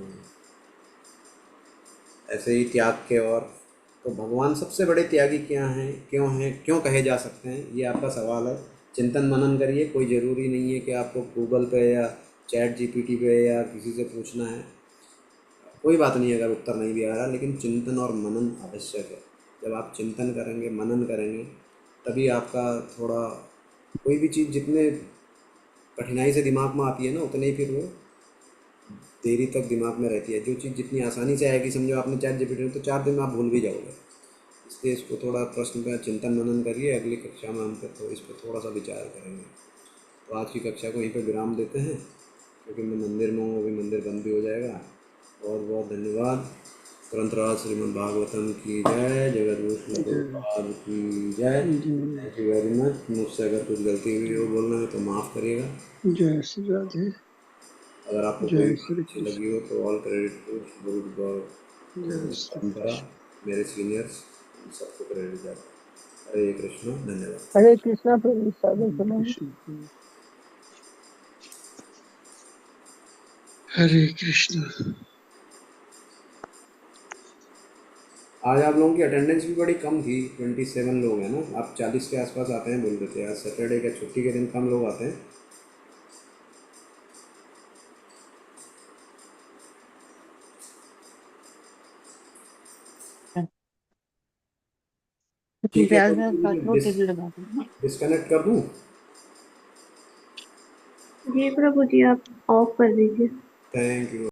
ऐसे ही त्याग के, और तो भगवान सबसे बड़े त्यागी क्यों कहे जा सकते हैं, ये आपका सवाल है। चिंतन मनन करिए, कोई ज़रूरी नहीं है कि आपको गूगल पे या चैट जीपीटी पे या किसी से पूछना है, कोई बात नहीं अगर उत्तर नहीं भी आ रहा, लेकिन चिंतन और मनन आवश्यक है। जब आप चिंतन करेंगे, मनन करेंगे, तभी आपका थोड़ा कोई भी चीज़ जितने कठिनाई से दिमाग में आती है ना, उतने ही फिर वो देरी तक दिमाग में रहती है। जो चीज़ जितनी आसानी से आएगी, समझो आपने चैट जीपीटी में, तो 4 दिन में आप भूल भी जाओगे। इसलिए इसको थोड़ा प्रश्न का चिंतन मनन करिए। अगली कक्षा में हम तो इस पर थोड़ा सा विचार करेंगे। तो आज की कक्षा को यहीं पर विराम देते हैं, क्योंकि मैं मंदिर में हूँ, अभी मंदिर बंद भी हो जाएगा। बहुत बहुत धन्यवाद। ग्रंथराज श्रीमद् भागवतम की जय, जगत प्रभुपाद की जय। Thank you very much. मुझसे अगर कुछ गलती हुई हो बोलना है तो माफ़ करिएगा। जय श्री राधे। अगर आपको कोई अच्छी लगी हो तो ऑल क्रेडिट टू गुरु परंपरा, मेरे सीनियर्स, सबको क्रेडिट जाता है। हरे कृष्ण, धन्यवाद। हरे कृष्णा प्रभु, साधु प्रणाम। हरे कृष्ण। आज आप लोगों की अटेंडेंस भी बड़ी कम थी, 27 लोग हैं ना। आप 40 के आसपास आते हैं बोल रहे थे। आज सैटरडे का छुट्टी के दिन कम लोग आते हैं। ठीक है, डिस्कनेक्ट कर दूं? जी प्रभु जी, आप ऑफ कर दीजिए। Thank you.